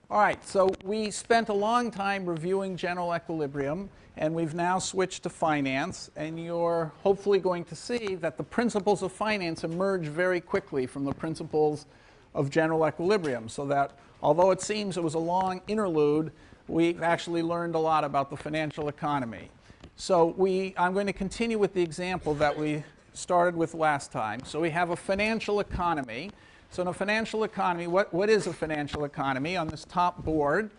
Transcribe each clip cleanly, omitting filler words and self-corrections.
All right, so we spent a long time reviewing general equilibrium, and we've now switched to finance, and you're hopefully going to see that the principles of finance emerge very quickly from the principles of general equilibrium, so that although it seems it was a long interlude, we've actually learned a lot about the financial economy. So I'm going to continue with the example that we started with last time. So we have a financial economy. So in a financial economy, what is a financial economy? On this top board,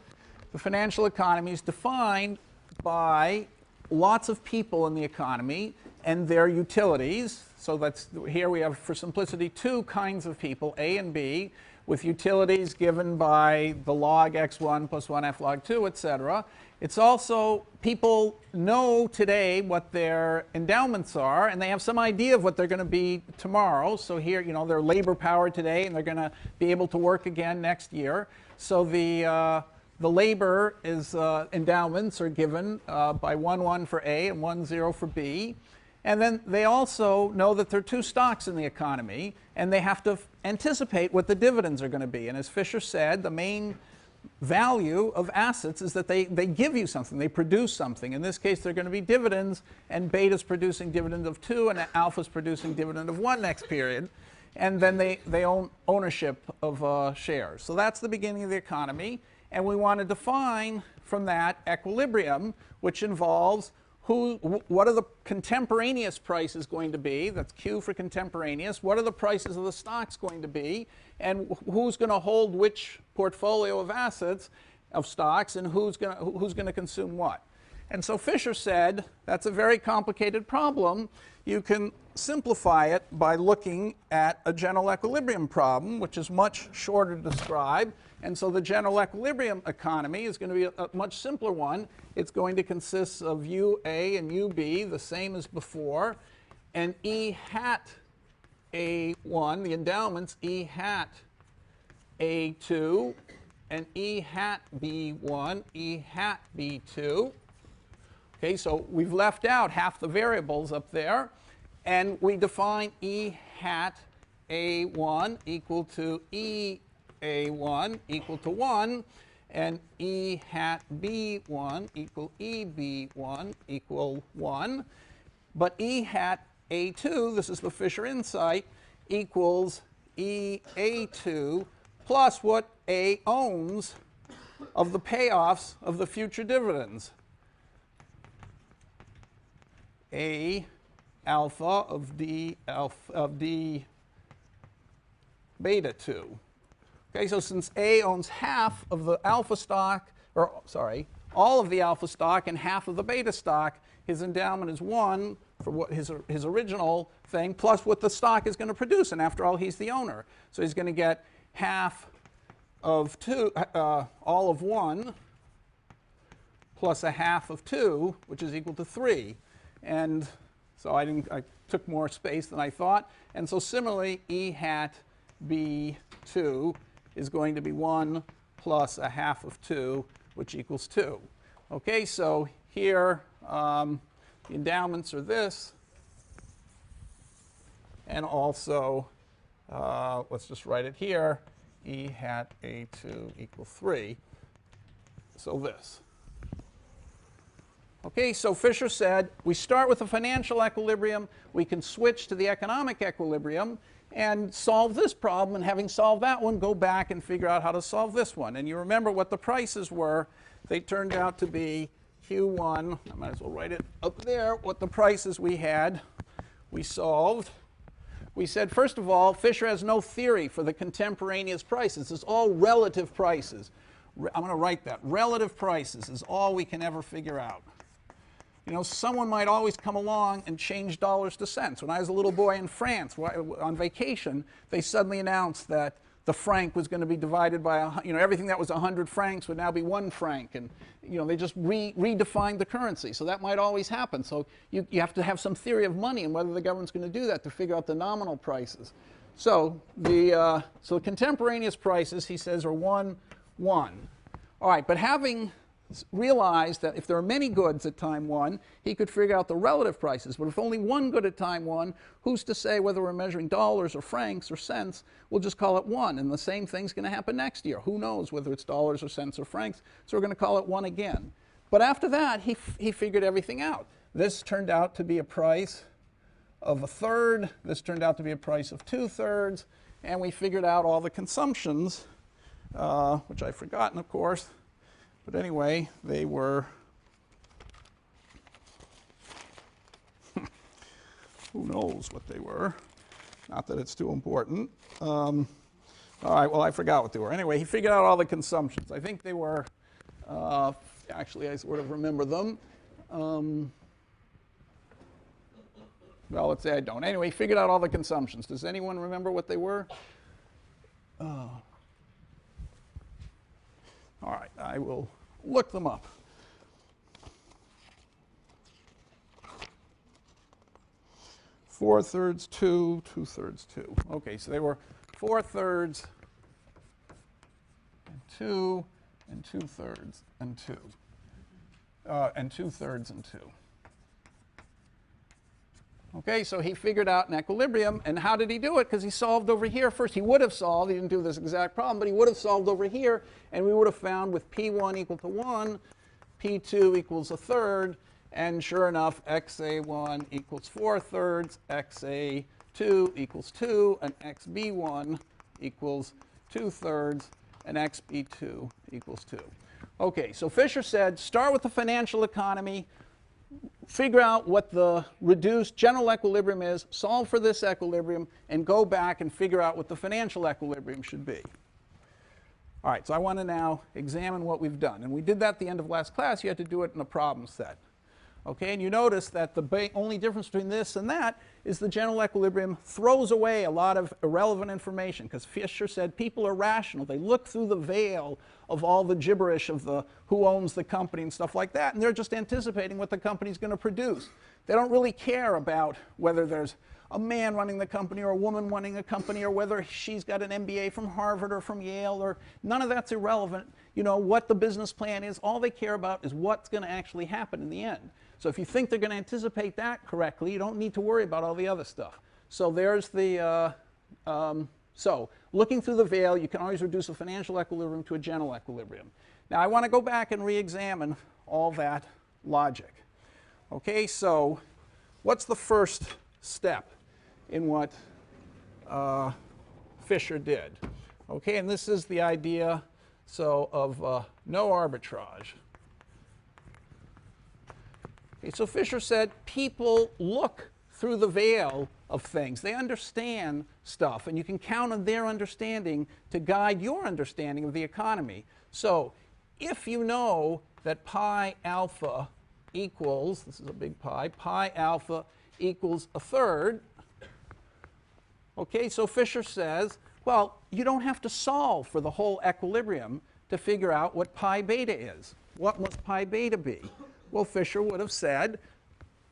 the financial economy is defined by lots of people in the economy and their utilities. So here we have, for simplicity, two kinds of people, A and B, with utilities given by the log x1 plus 1f log 2, etc. It's also, people know today what their endowments are, and they have some idea of what they're going to be tomorrow. So here, they're labor power today, and they're going to be able to work again next year. So the labor is endowments are given by 1-1 for A and 1-0 for B. And then they also know that there are two stocks in the economy, and they have to anticipate what the dividends are going to be. And as Fisher said, the main value of assets is that they give you something, they produce something. In this case, they're going to be dividends, and beta's producing dividend of 2, and alpha's producing dividend of 1 next period. And then they own ownership of shares. So that's the beginning of the economy. And we want to define from that equilibrium, which involves what are the contemporaneous prices going to be? That's Q for contemporaneous. What are the prices of the stocks going to be? And who's going to hold which portfolio of assets, of stocks, and who's going to consume what? And so Fisher said that's a very complicated problem. You can simplify it by looking at a general equilibrium problem, which is much shorter to describe. And so the general equilibrium economy is going to be a much simpler one. It's going to consist of UA and UB, the same as before, and E hat A1, the endowments, E hat A2, and E hat B1, E hat B2. Okay, so we've left out half the variables up there, and we define E hat A1 equal to E A1 equal to 1, and E hat B1 equal EB1 equal 1. But E hat A2, this is the Fisher insight, equals EA2 plus what A owns of the payoffs of the future dividends. A alpha of D beta 2. Okay, so since A owns half of the alpha stock, or sorry, all of the alpha stock and half of the beta stock, his endowment is 1 for what his original thing plus what the stock is going to produce. And after all, he's the owner. So he's going to get half of 2, all of 1 plus a half of 2, which is equal to 3. And so I took more space than I thought. And so similarly, E hat B2 is going to be 1 plus a half of 2, which equals 2. Okay, so here the endowments are this. And also, let's just write it here, E hat A2 equals 3. So this. Okay, so Fisher said we start with a financial equilibrium, we can switch to the economic equilibrium and solve this problem, and having solved that one, go back and figure out how to solve this one. And you remember what the prices were. They turned out to be Q1, I might as well write it up there, what the prices we had, we solved. We said, first of all, Fisher has no theory for the contemporaneous prices. It's all relative prices. I'm going to write that. Relative prices is all we can ever figure out. Someone might always come along and change dollars to cents. When I was a little boy in France on vacation, they suddenly announced that the franc was going to be divided by, everything that was 100 francs would now be 1 franc. And, they just redefined the currency. So that might always happen. So you have to have some theory of money and whether the government's going to do that to figure out the nominal prices. So the contemporaneous prices, he says, are 1, 1. All right, but having realized that if there are many goods at time 1, he could figure out the relative prices. But if only one good at time 1, who's to say whether we're measuring dollars or francs or cents? We'll just call it 1. And the same thing's going to happen next year. Who knows whether it's dollars or cents or francs? So we're going to call it 1 again. But after that, he figured everything out. This turned out to be a price of 1/3. This turned out to be a price of 2/3. And we figured out all the consumptions, which I've forgotten, of course. But anyway, they were, who knows what they were. Not that it's too important. All right, well, I forgot what they were. Anyway, he figured out all the consumptions. I think they were, actually, I sort of remember them. Well, let's say I don't. Anyway, he figured out all the consumptions. Does anyone remember what they were? All right, I will look them up. Four-thirds, 2, 2/3, 2. Okay, so they were 4/3 and 2 and 2/3 and 2. And 2/3 and 2. Okay, so he figured out an equilibrium. And how did he do it? Because he solved over here first. He would have solved. He didn't do this exact problem, but he would have solved over here. And we would have found with P1 equal to 1, P2 equals 1/3. And sure enough, XA1 equals 4/3, XA2 equals 2, and XB1 equals 2/3, and XB2 equals 2. Okay, so Fisher said, start with the financial economy, figure out what the reduced general equilibrium is, solve for this equilibrium, and go back and figure out what the financial equilibrium should be. All right, so I want to now examine what we've done. And we did that at the end of last class. You had to do it in a problem set. Okay, and you notice that the only difference between this and that is the general equilibrium throws away a lot of irrelevant information, because Fisher said people are rational. They look through the veil of all the gibberish of the who owns the company and stuff like that, and they're just anticipating what the company's going to produce. They don't really care about whether there's a man running the company or a woman running a company, or whether she's got an MBA from Harvard or from Yale, or none of that's irrelevant. You know, what the business plan is, all they care about is what's going to actually happen in the end. So if you think they're going to anticipate that correctly, you don't need to worry about all the other stuff. So there's the, so looking through the veil, you can always reduce a financial equilibrium to a general equilibrium. Now I want to go back and re-examine all that logic. Okay, so what's the first step in what Fisher did? Okay, and this is the idea of no arbitrage. Okay, so Fisher said people look through the veil of things. They understand stuff, and you can count on their understanding to guide your understanding of the economy. So if you know that pi alpha equals, this is a big pi alpha equals 1/3, okay, so Fisher says, well, you don't have to solve for the whole equilibrium to figure out what pi beta is. What must pi beta be? Well, Fisher would have said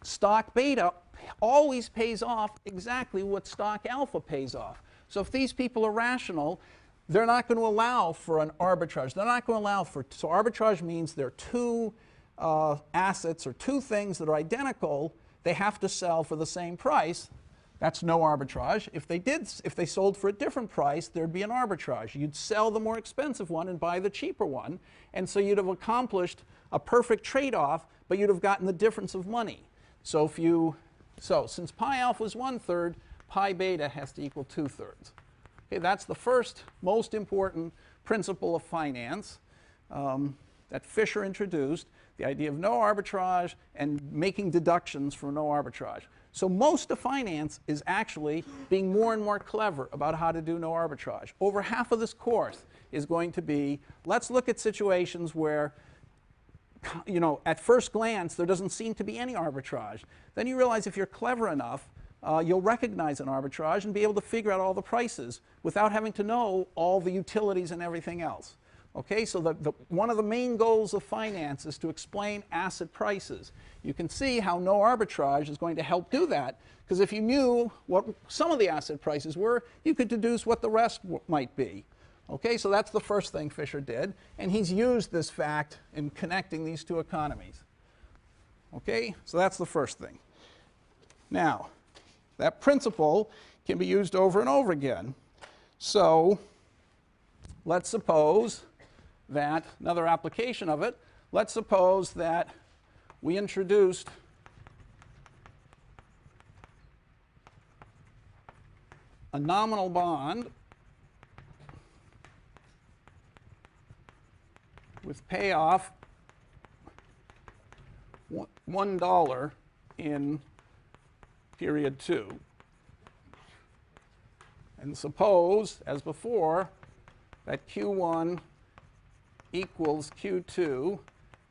stock beta always pays off exactly what stock alpha pays off. So if these people are rational, they're not going to allow for an arbitrage. They're not going to allow for, so arbitrage means there are two assets or two things that are identical. They have to sell for the same price. That's no arbitrage. If they sold for a different price, there'd be an arbitrage. You'd sell the more expensive one and buy the cheaper one. And so you'd have accomplished a perfect trade-off, but you'd have gotten the difference of money. So since pi alpha is 1/3, pi beta has to equal 2/3. Okay, that's the first most important principle of finance that Fisher introduced, the idea of no arbitrage and making deductions for no arbitrage. So most of finance is actually being more and more clever about how to do no arbitrage. Over half of this course is going to be, let's look at situations where, you know, at first glance there doesn't seem to be any arbitrage. Then you realize if you're clever enough, you'll recognize an arbitrage and be able to figure out all the prices without having to know all the utilities and everything else. Okay, so one of the main goals of finance is to explain asset prices. You can see how no arbitrage is going to help do that, because if you knew what some of the asset prices were, you could deduce what the rest might be. Okay, so that's the first thing Fisher did, and he's used this fact in connecting these two economies. Okay, so that's the first thing. Now, that principle can be used over and over again. So let's suppose that, another application of it, let's suppose that we introduced a nominal bond with payoff $1 in period 2. And suppose, as before, that Q1 equals Q2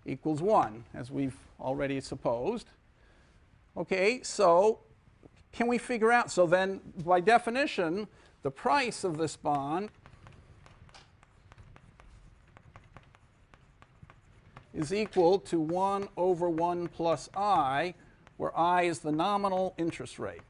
equals 1, as we've already supposed. Okay, so can we figure out? So then, by definition, the price of this bond is equal to 1 over 1 plus I, where I is the nominal interest rate.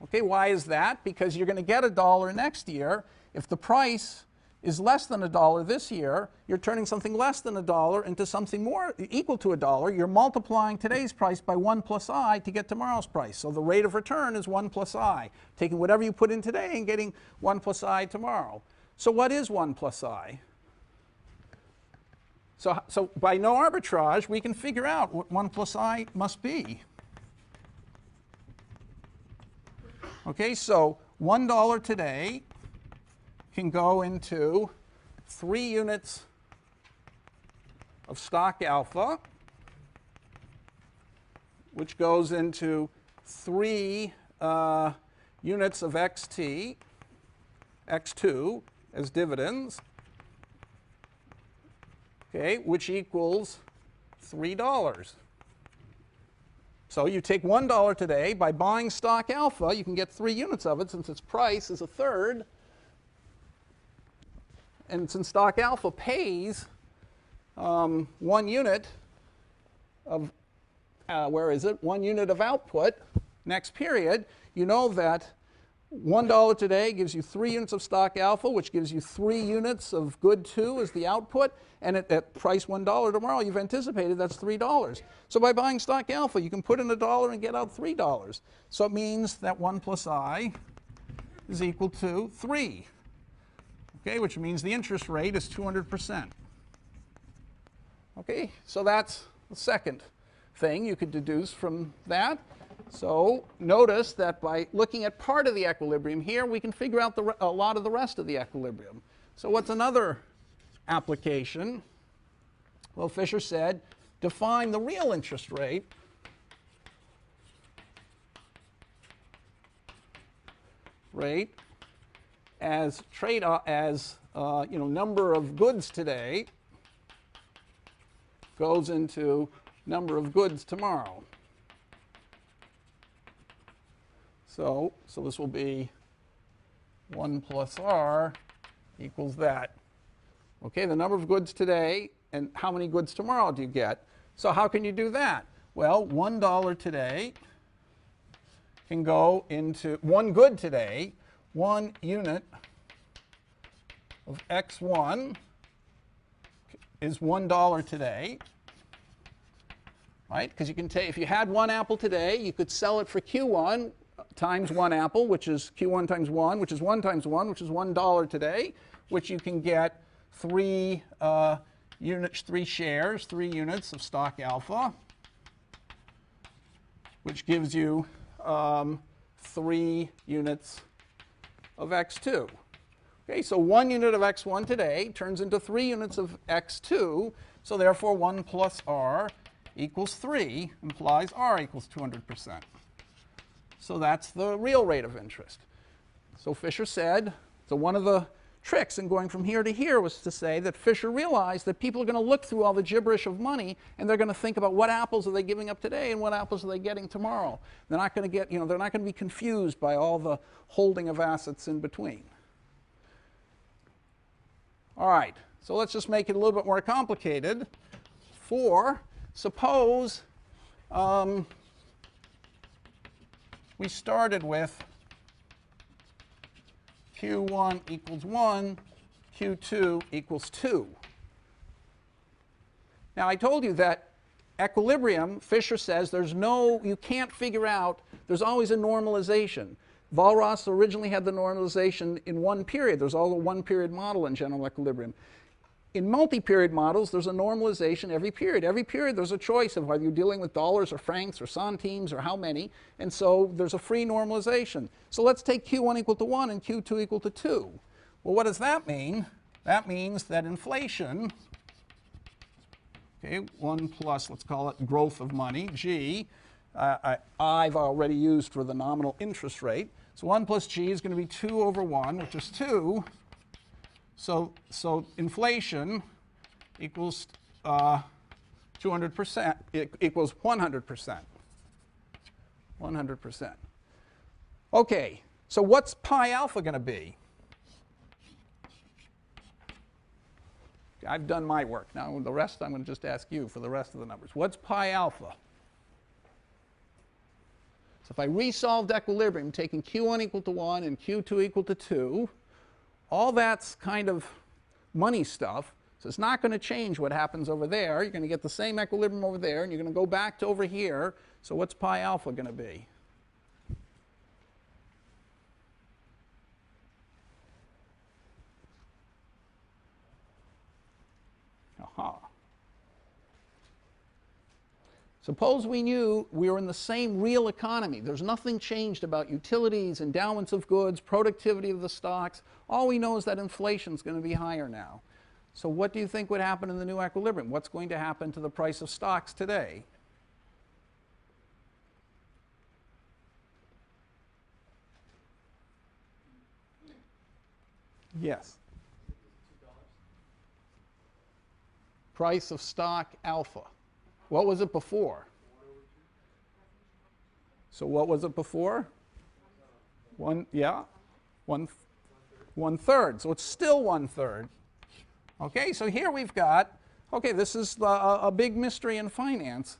Okay, why is that? Because you're going to get $1 next year. If the price is less than $1 this year, you're turning something less than $1 into something more equal to $1. You're multiplying today's price by 1 plus I to get tomorrow's price. So the rate of return is 1 plus I, taking whatever you put in today and getting 1 plus I tomorrow. So what is 1 plus I? So by no arbitrage, we can figure out what 1 plus I must be. Okay, so $1 today can go into 3 units of stock alpha, which goes into 3 units of XT, X2 as dividends, okay, which equals $3. So you take $1 today, by buying stock alpha, you can get 3 units of it since its price is a third. And since stock alpha pays 1 unit of, 1 unit of output next period, you know that $1 today gives you 3 units of stock alpha, which gives you 3 units of good 2 as the output. And at price $1 tomorrow, you've anticipated that's $3. So by buying stock alpha, you can put in $1 and get out $3. So it means that 1 plus I is equal to 3. Okay, which means the interest rate is 200%. Okay, so that's the second thing you could deduce from that. So notice that by looking at part of the equilibrium here, we can figure out a lot of the rest of the equilibrium. So what's another application? Well, Fisher said, define the real interest rate as number of goods today goes into number of goods tomorrow. So this will be 1 plus R equals that. Okay, the number of goods today, and how many goods tomorrow do you get? So how can you do that? Well, $1 today can go into 1 good today, 1 unit of X1 is $1 today. Right? Because you can take, if you had 1 apple today, you could sell it for Q1 times 1 apple, which is Q1 times 1, which is 1 times 1, which is $1 today, which you can get 3 shares, 3 units of stock alpha, which gives you 3 units of X2. Okay, so 1 unit of X1 today turns into 3 units of X2, so therefore 1 plus R equals 3 implies R equals 200%. So that's the real rate of interest. So Fisher said, so one of the tricks in going from here to here was to say that Fisher realized that people are going to look through all the gibberish of money and they're going to think about what apples are they giving up today and what apples are they getting tomorrow. They're not going to get, they're not going to be confused by all the holding of assets in between. All right, so let's just make it a little bit more complicated. Suppose we started with Q1 equals 1, Q2 equals 2. Now, I told you that equilibrium, Fisher says, you can't figure out, there's always a normalization. Walras originally had the normalization in one period. There's all a one-period model in general equilibrium. In multi-period models, there's a normalization every period. Every period, there's a choice of whether you're dealing with dollars or francs or centimes or how many, and so there's a free normalization. So let's take Q1 equal to 1 and Q2 equal to 2. Well, what does that mean? That means that inflation, okay, 1 plus, let's call it growth of money, G, I've already used for the nominal interest rate. So 1 plus G is going to be 2 over 1, which is 2. So inflation equals 200%, equals 100%. 100%. Okay, so what's pi alpha going to be? I've done my work. Now the rest I'm going to just ask you for the rest of the numbers. What's pi alpha? So if I resolved equilibrium, taking Q1 equal to 1 and Q2 equal to 2, all that's kind of money stuff, so it's not going to change what happens over there. You're going to get the same equilibrium over there, and you're going to go back to over here. So what's pi alpha going to be? Aha. Suppose we knew we were in the same real economy. There's nothing changed about utilities, endowments of goods, productivity of the stocks. All we know is that inflation is going to be higher now. So what do you think would happen in the new equilibrium? What's going to happen to the price of stocks today? Yes. Price of stock alpha. What was it before? So what was it before? One third. So it's still 1/3. Okay, so here we've got, okay, this is a big mystery in finance,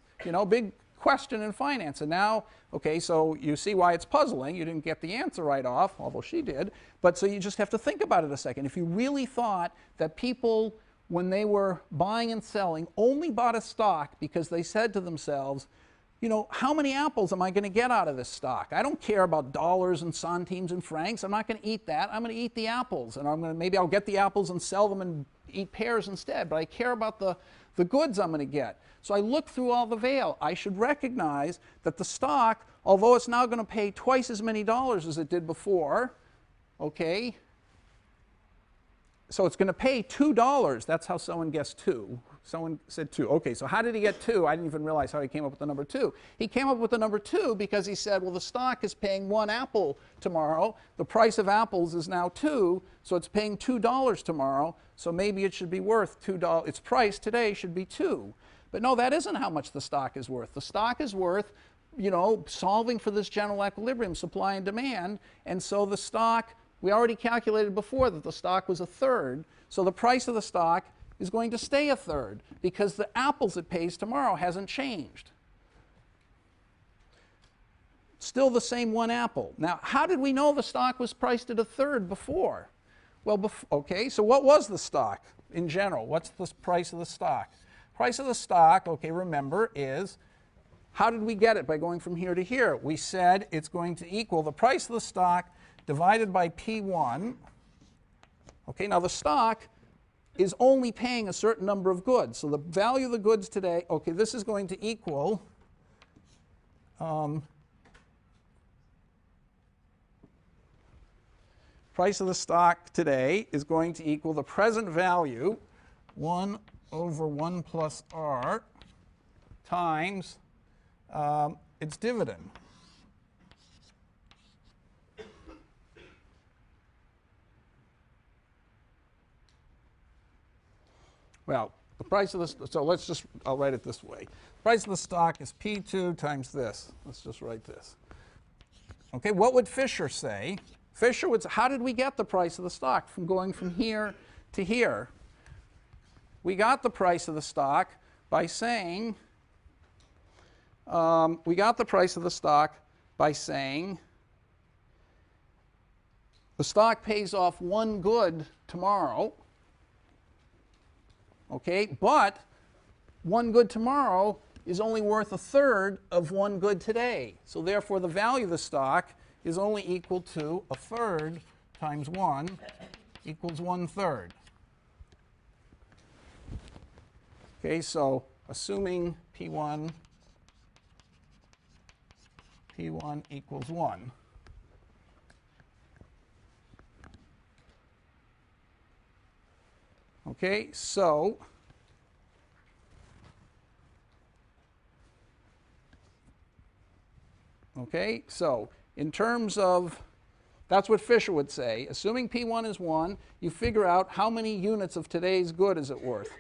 big question in finance. And now, okay, so you see why it's puzzling. You didn't get the answer right off, although she did. But so you just have to think about it a second. If you really thought that people, when they were buying and selling, only bought a stock because they said to themselves, how many apples am I going to get out of this stock? I don't care about dollars and centimes and francs. I'm not going to eat that. I'm going to eat the apples. And maybe I'll get the apples and sell them and eat pears instead. But I care about the goods I'm going to get. So I look through all the veil. I should recognize that the stock, although it's now going to pay twice as many dollars as it did before, okay, so it's going to pay $2. That's how someone guessed 2. Someone said 2. Okay, so how did he get 2? I didn't even realize how he came up with the number 2. He came up with the number 2 because he said, well, the stock is paying 1 apple tomorrow. The price of apples is now 2, so it's paying $2 tomorrow. So maybe it should be worth $2. Its price today should be 2. But no, that isn't how much the stock is worth. The stock is worth, solving for this general equilibrium, supply and demand. And so the stock, we already calculated before that the stock was 1/3. So the price of the stock is going to stay 1/3 because the apples it pays tomorrow hasn't changed. Still the same 1 apple. Now, how did we know the stock was priced at 1/3 before? Well, okay, so what was the stock in general? What's the price of the stock? Price of the stock, okay, remember, is how did we get it by going from here to here? We said it's going to equal the price of the stock divided by P1. Okay, now the stock is only paying a certain number of goods. So the value of the goods today, okay, this is going to equal price of the stock today is going to equal the present value, 1 over 1 plus R, times its dividend. Well, the price of this, so I'll write it this way. The price of the stock is P2 times this. Let's just write this. Okay, what would Fisher say? Fisher would say, how did we get the price of the stock from going from here to here? We got the price of the stock by saying, by saying the stock pays off one good tomorrow, okay, but one good tomorrow is only worth a third of one good today. So therefore, the value of the stock is only equal to a third times 1 equals 1/3. Okay, so assuming P1 equals 1. Okay, so in terms of, that's what Fisher would say. Assuming P1 is 1, you figure out how many units of today's good is it worth.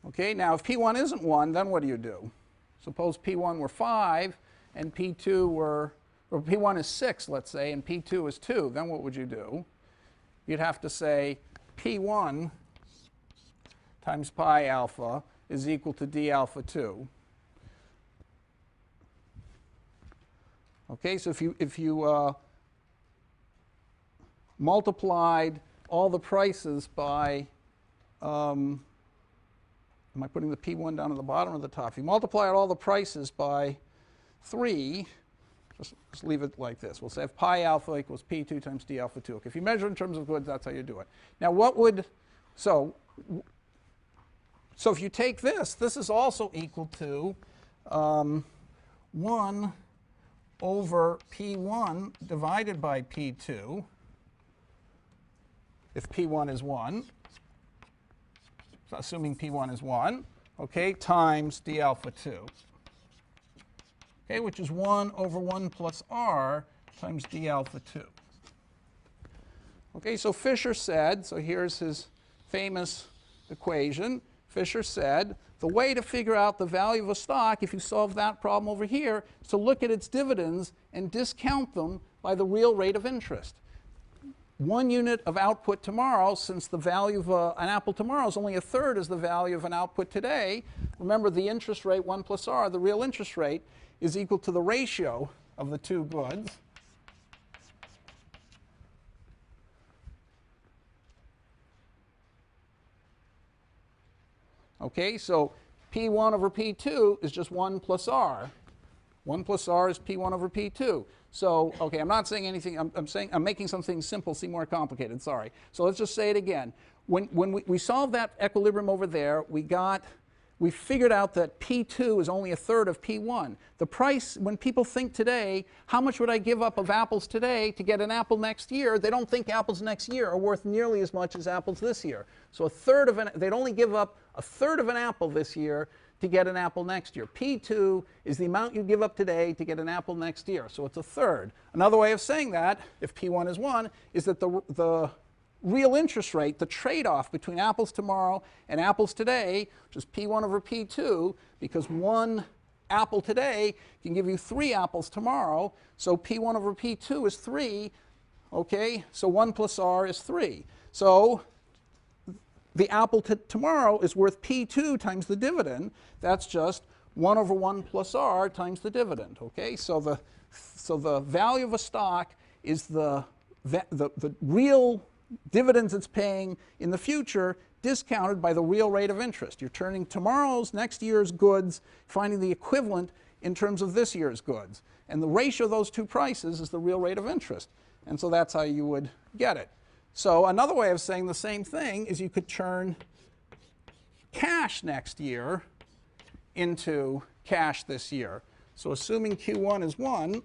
Okay, now if P1 isn't 1, then what do you do? Suppose P1 were 5 and P2 were, or P1 is 6, let's say, and P2 is 2. Then what would you do? You'd have to say P1 times pi alpha is equal to d alpha 2. Okay, so if you multiplied all the prices by, am I putting the P1 down at the bottom or the top? If you multiply all the prices by 3, just leave it like this. We'll say if pi alpha equals P2 times d alpha 2. Okay, if you measure in terms of goods, that's how you do it. Now what would, so if you take this is also equal to 1 over P1 divided by P2, if P1 is 1, so assuming P1 is 1, okay, times d alpha 2, okay, which is 1 over 1 plus r times d alpha 2. Okay, so Fisher said, so here's his famous equation. Fisher said, the way to figure out the value of a stock, if you solve that problem over here, is to look at its dividends and discount them by the real rate of interest. 1 unit of output tomorrow, since the value of an apple tomorrow is only a third as the value of an output today, remember the interest rate, 1 plus r, the real interest rate, is equal to the ratio of the two goods. Okay, so P1 over P2 is just 1 plus r. 1 plus r is P1 over P2. So, okay, I'm not saying anything, I'm making something simple seem more complicated, sorry. So let's just say it again. When we solved that equilibrium over there, we figured out that P2 is only a third of P1. The price, when people think today, how much would I give up of apples today to get an apple next year? They don't think apples next year are worth nearly as much as apples this year. So they'd only give up a third of an apple this year to get an apple next year. P2 is the amount you give up today to get an apple next year. So it's a third. Another way of saying that, if P1 is 1, is that the real interest rate, the trade-off between apples tomorrow and apples today, which is P1 over P2, because 1 apple today can give you 3 apples tomorrow, so P1 over P2 is 3, okay? So 1 plus r is 3. So the apple tomorrow is worth P2 times the dividend. That's just 1 over 1 plus r times the dividend, okay? So the value of a stock is the real dividends it's paying in the future discounted by the real rate of interest. You're turning next year's goods, finding the equivalent in terms of this year's goods. And the ratio of those two prices is the real rate of interest. And so that's how you would get it. So another way of saying the same thing is you could turn cash next year into cash this year. So assuming Q1 is 1,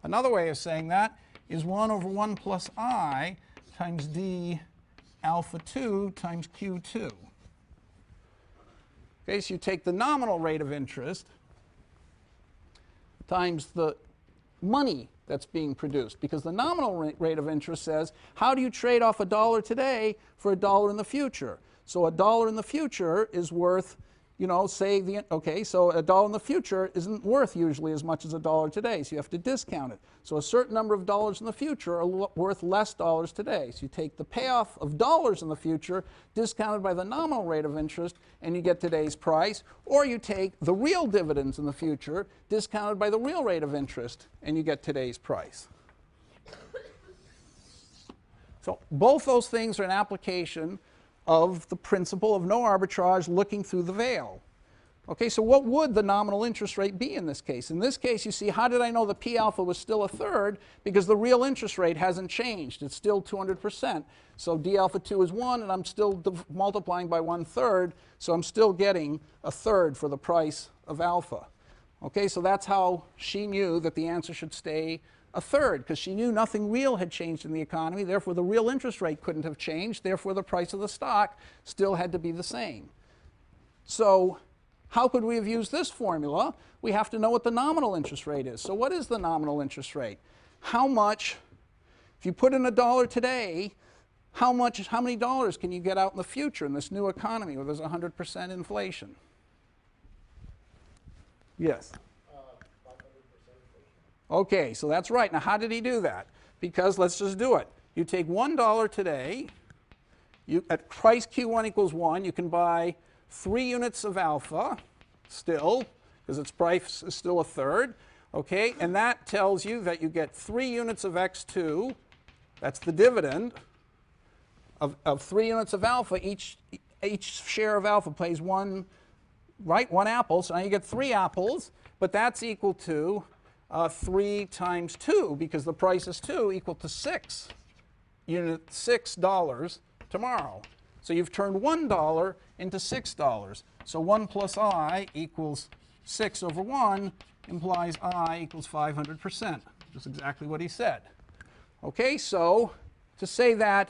another way of saying that is 1 over 1 plus I times d alpha 2 times Q2. Okay, so you take the nominal rate of interest times the money that's being produced, because the nominal rate of interest says, how do you trade off $1 today for $1 in the future? So $1 in the future is worth you know, say okay, so $1 in the future isn't worth usually as much as $1 today, so you have to discount it. So a certain number of dollars in the future are worth less dollars today. So you take the payoff of dollars in the future, discounted by the nominal rate of interest, and you get today's price. Or you take the real dividends in the future, discounted by the real rate of interest, and you get today's price. So both those things are an application of the principle of no arbitrage looking through the veil. Okay, so what would the nominal interest rate be in this case? In this case, you see, how did I know the P alpha was still a third? Because the real interest rate hasn't changed. It's still 200%. So D alpha 2 is 1, and I'm still multiplying by 1/3, so I'm still getting a third for the price of alpha. Okay, so that's how she knew that the answer should stay a third, because she knew nothing real had changed in the economy, therefore the real interest rate couldn't have changed, therefore the price of the stock still had to be the same. So how could we have used this formula? We have to know what the nominal interest rate is. So what is the nominal interest rate? How much, if you put in $1 today, how many dollars can you get out in the future in this new economy where there's 100% inflation? Yes? Okay, so that's right. Now, how did he do that? Because let's just do it. You take $1 today. At price Q1 equals 1, you can buy 3 units of alpha still, because its price is still a third. Okay, and that tells you that you get 3 units of X2. That's the dividend of 3 units of alpha. Each share of alpha pays one apple. So now you get 3 apples, but that's equal to 3 times 2, because the price is 2, equal to $6 tomorrow. So you've turned $1 into $6. So 1 plus I equals 6 over 1 implies I equals 500%. That's exactly what he said. Okay, so to say that,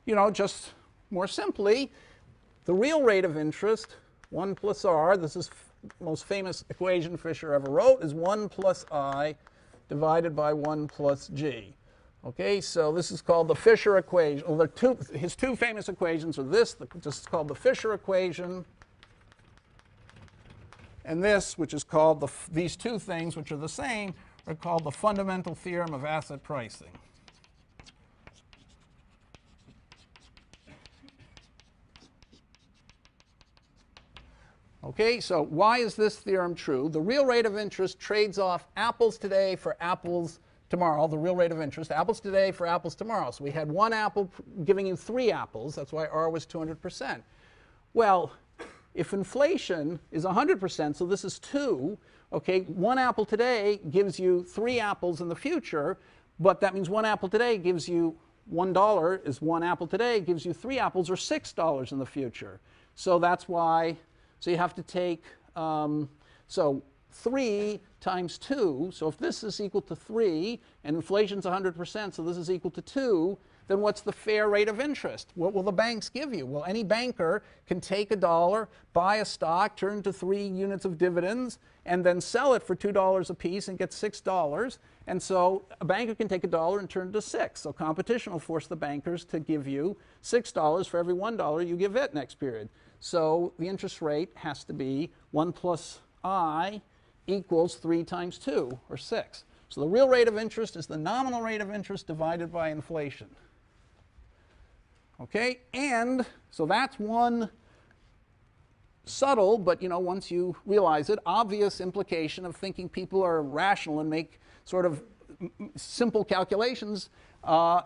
you know, just more simply, the real rate of interest, 1 plus R, this is the most famous equation Fisher ever wrote, is 1 plus I divided by 1 plus G. Okay, so this is called the Fisher equation. Well, his two famous equations are this, just called the Fisher equation, and this, which is called these two things, which are the same, are called the fundamental theorem of asset pricing. Okay, so why is this theorem true? The real rate of interest trades off apples today for apples tomorrow, the real rate of interest, apples today for apples tomorrow. So we had 1 apple giving you 3 apples. That's why R was 200%. Well, if inflation is 100%, so this is 2, okay, 1 apple today gives you 3 apples in the future, but that means 1 apple today gives you $1 is 1 apple today gives you 3 apples or $6 in the future. So that's why. So you have to take, so 3 times 2. So if this is equal to 3 and inflation's 100%, so this is equal to 2, then what's the fair rate of interest? What will the banks give you? Well, any banker can take $1, buy a stock, turn it into 3 units of dividends, and then sell it for $2 a piece and get $6. And so a banker can take $1 and turn it to 6. So competition will force the bankers to give you $6 for every $1 you give it next period. So the interest rate has to be 1 plus I equals 3 times 2, or 6. So the real rate of interest is the nominal rate of interest divided by inflation. Okay, and so that's one subtle, but, you know, once you realize it, obvious implication of thinking people are rational and make sort of simple calculations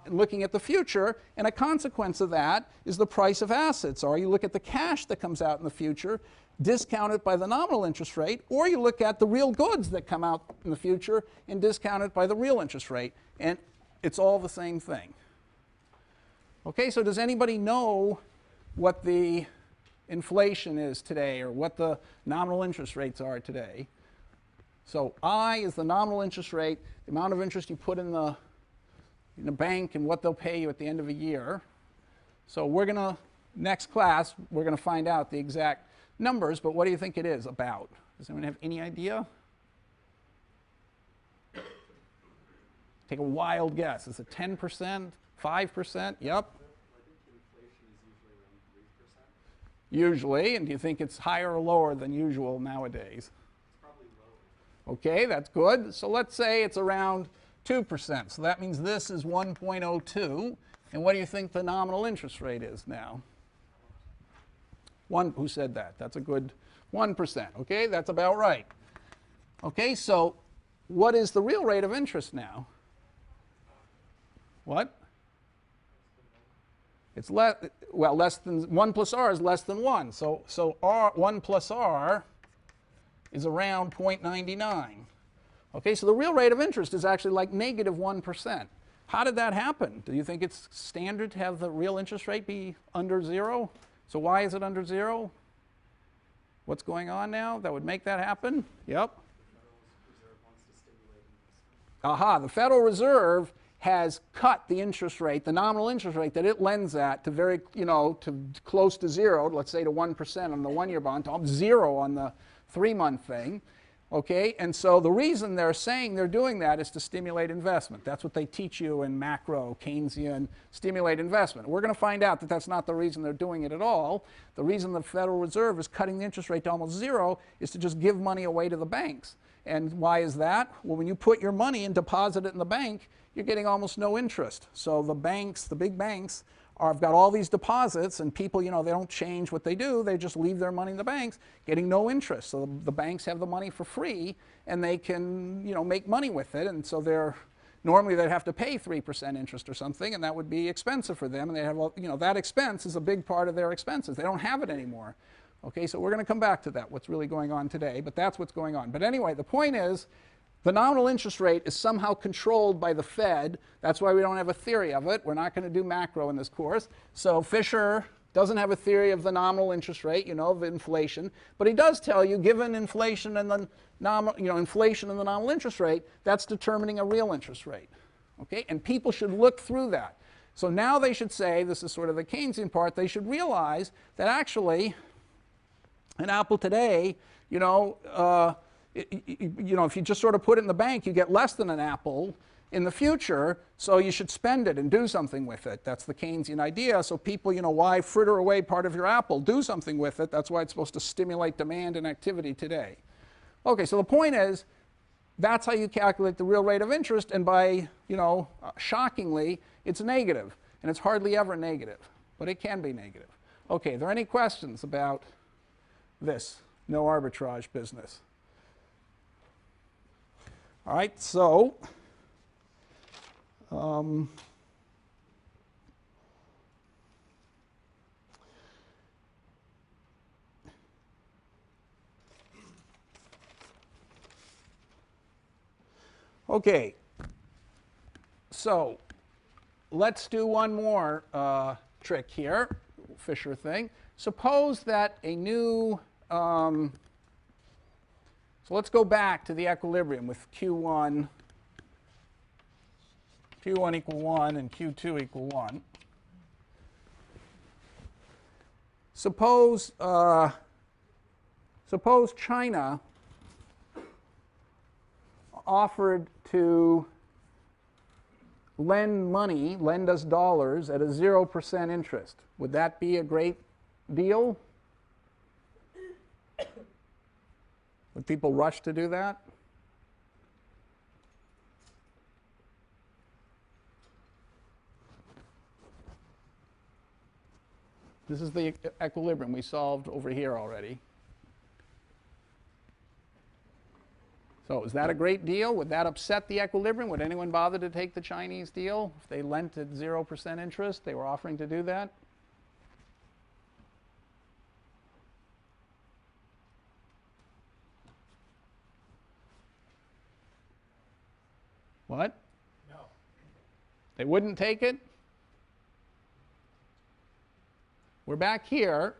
looking at the future, and a consequence of that is the price of assets. Or you look at the cash that comes out in the future, discount it by the nominal interest rate, or you look at the real goods that come out in the future and discount it by the real interest rate, and it's all the same thing. Okay, so does anybody know what the inflation is today, or what the nominal interest rates are today? So I is the nominal interest rate, the amount of interest you put in the bank and what they'll pay you at the end of a year. So we're going to, next class, we're going to find out the exact numbers, but what do you think it is about? Does anyone have any idea? Take a wild guess. Is it 10%? 5%? Yep. Usually. And do you think it's higher or lower than usual nowadays? Probably lower. Okay, that's good. So let's say it's around 2%. So that means this is 1.02. And what do you think the nominal interest rate is now? Who said that? That's a good 1%. Okay, that's about right. Okay, so what is the real rate of interest now? What? It's less than 1 plus r is less than 1. So r 1 plus r is around 0.99. Okay, so the real rate of interest is actually like negative 1%. How did that happen? Do you think it's standard to have the real interest rate be under 0? So why is it under 0? What's going on now that would make that happen? Yep. Aha, the Federal Reserve has cut the interest rate, the nominal interest rate that it lends at to very, to close to 0, let's say to 1% on the 1-year bond, to 0 on the 3-month thing. Okay, and so the reason they're saying they're doing that is to stimulate investment. That's what they teach you in macro, Keynesian, stimulate investment. We're going to find out that that's not the reason they're doing it at all. The reason the Federal Reserve is cutting the interest rate to almost 0 is to just give money away to the banks. And why is that? Well, when you put your money and deposit it in the bank, you're getting almost no interest. So the banks, the big banks, have got all these deposits, and people, they don't change what they do. They just leave their money in the banks, getting no interest. So the banks have the money for free, and they can, make money with it. And so normally they'd have to pay 3% interest or something, and that would be expensive for them. And they have, that expense is a big part of their expenses. They don't have it anymore. Okay, so we're going to come back to that, what's really going on today, but that's what's going on. But anyway, the point is, the nominal interest rate is somehow controlled by the Fed. That's why we don't have a theory of it. We're not going to do macro in this course. So Fisher doesn't have a theory of the nominal interest rate, of inflation. But he does tell you, given inflation and the inflation and the nominal interest rate, that's determining a real interest rate. Okay, and people should look through that. So now they should say, this is sort of the Keynesian part, they should realize that actually, an apple today, if you just sort of put it in the bank, you get less than an apple in the future, so you should spend it and do something with it. That's the Keynesian idea. So people, why fritter away part of your apple? Do something with it. That's why it's supposed to stimulate demand and activity today. Okay, so the point is, that's how you calculate the real rate of interest, and by, shockingly, it's negative. And it's hardly ever negative, but it can be negative. Okay, are there any questions about this no arbitrage business? All right, so okay, so let's do one more trick here, Fisher thing. Suppose that a new so let's go back to the equilibrium with Q1 equal 1 and Q2 equal 1. Suppose China offered to lend us dollars at a 0% interest. Would that be a great deal? Would people rush to do that? This is the equilibrium we solved over here already. So is that a great deal? Would that upset the equilibrium? Would anyone bother to take the Chinese deal if they lent at 0% interest? They were offering to do that? What? No. They wouldn't take it? We're back here.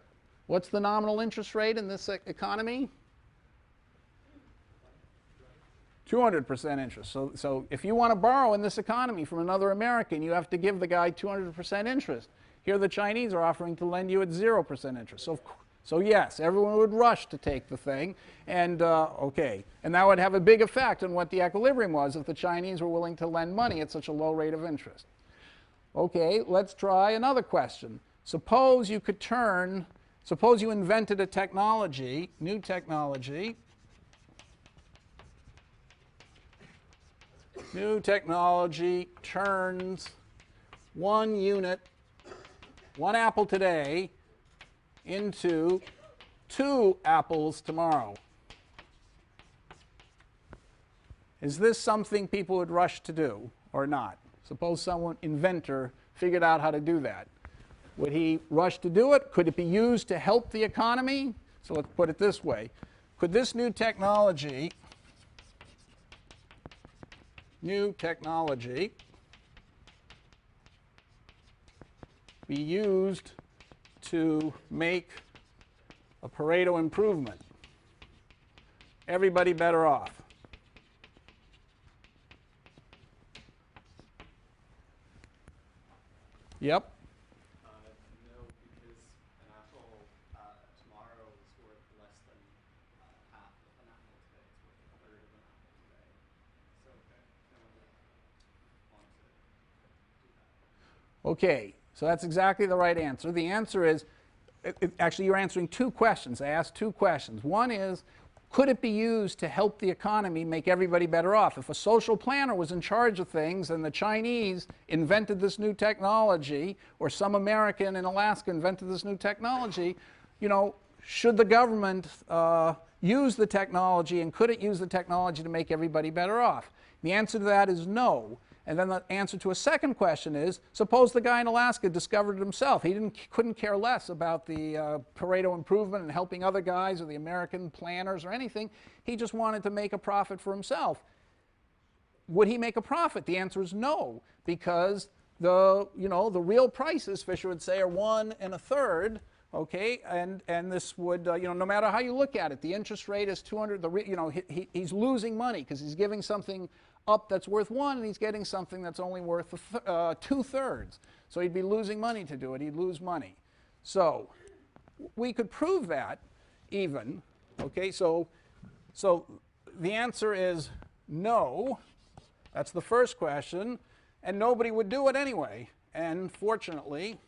What's the nominal interest rate in this economy? 200% interest. So if you want to borrow in this economy from another American, you have to give the guy 200% interest. Here the Chinese are offering to lend you at 0% interest. So yes, everyone would rush to take the thing, and okay, and that would have a big effect on what the equilibrium was if the Chinese were willing to lend money at such a low rate of interest. Okay, let's try another question. Suppose you could turn Suppose you invented a technology, new technology. New technology turns 1 unit, 1 apple today, into 2 apples tomorrow. Is this something people would rush to do or not? Suppose someone, inventor, figured out how to do that. Would he rush to do it? Could it be used to help the economy? So let's put it this way. Could this new technology be used to make a Pareto improvement? Everybody better off. Yep. No, because an apple tomorrow is worth less than half of an apple today. It's worth a third of an apple today. So no one wants to do that. Okay, so that's exactly the right answer. The answer is, actually you're answering 2 questions. I asked 2 questions. One is, could it be used to help the economy make everybody better off? If a social planner was in charge of things and the Chinese invented this new technology, or some American in Alaska invented this new technology, you know, should the government use the technology, and could it use the technology to make everybody better off? The answer to that is no. And then the answer to a second question is, suppose the guy in Alaska discovered it himself. He couldn't care less about the Pareto improvement and helping other guys or the American planners or anything. He just wanted to make a profit for himself. Would he make a profit? The answer is no, because the real prices, Fisher would say, are 1 1/3. Okay, and this would, no matter how you look at it, the interest rate is 200. He's losing money because he's giving something up that's worth 1, and he's getting something that's only worth 2/3. So he'd be losing money to do it. He'd lose money. So we could prove that even. Okay, so the answer is no. That's the first question, and nobody would do it anyway. And fortunately,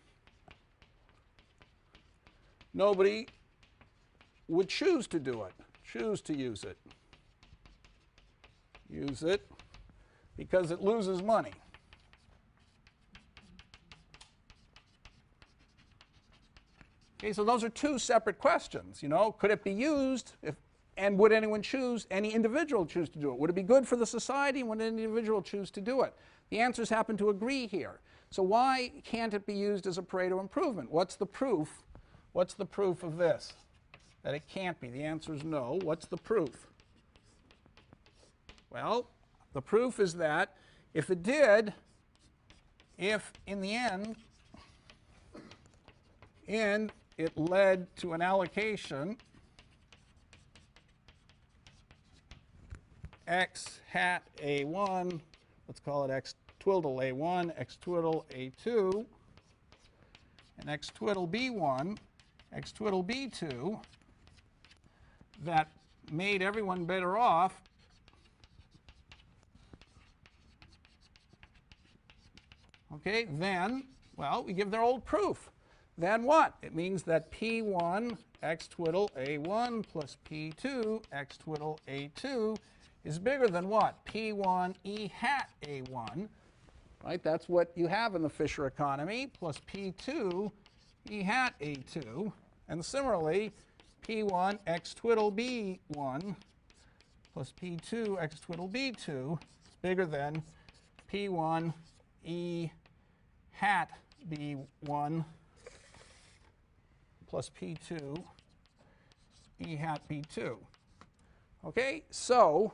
nobody would choose to do it, choose to use it. Use it because it loses money. Okay, so those are 2 separate questions. Could it be used, and would anyone choose, any individual choose to do it? Would it be good for the society, and would an individual choose to do it? The answers happen to agree here. So why can't it be used as a Pareto improvement? What's the proof? What's the proof of this? That it can't be. The answer is no. What's the proof? Well, the proof is that if it did, if in the end it led to an allocation x hat A1, let's call it x twiddle A1, x twiddle A2, and x twiddle B1, x twiddle B2, that made everyone better off, okay, then, well, we give their old proof. Then what? It means that P1 x twiddle A1 plus P2 x twiddle A2 is bigger than what? P1 E hat A1, right? That's what you have in the Fisher economy, plus P2 E hat A2. And similarly, P1 x twiddle B1 plus P2 x twiddle B2 is bigger than P1 E hat B1 plus P2 E hat B2. Okay, so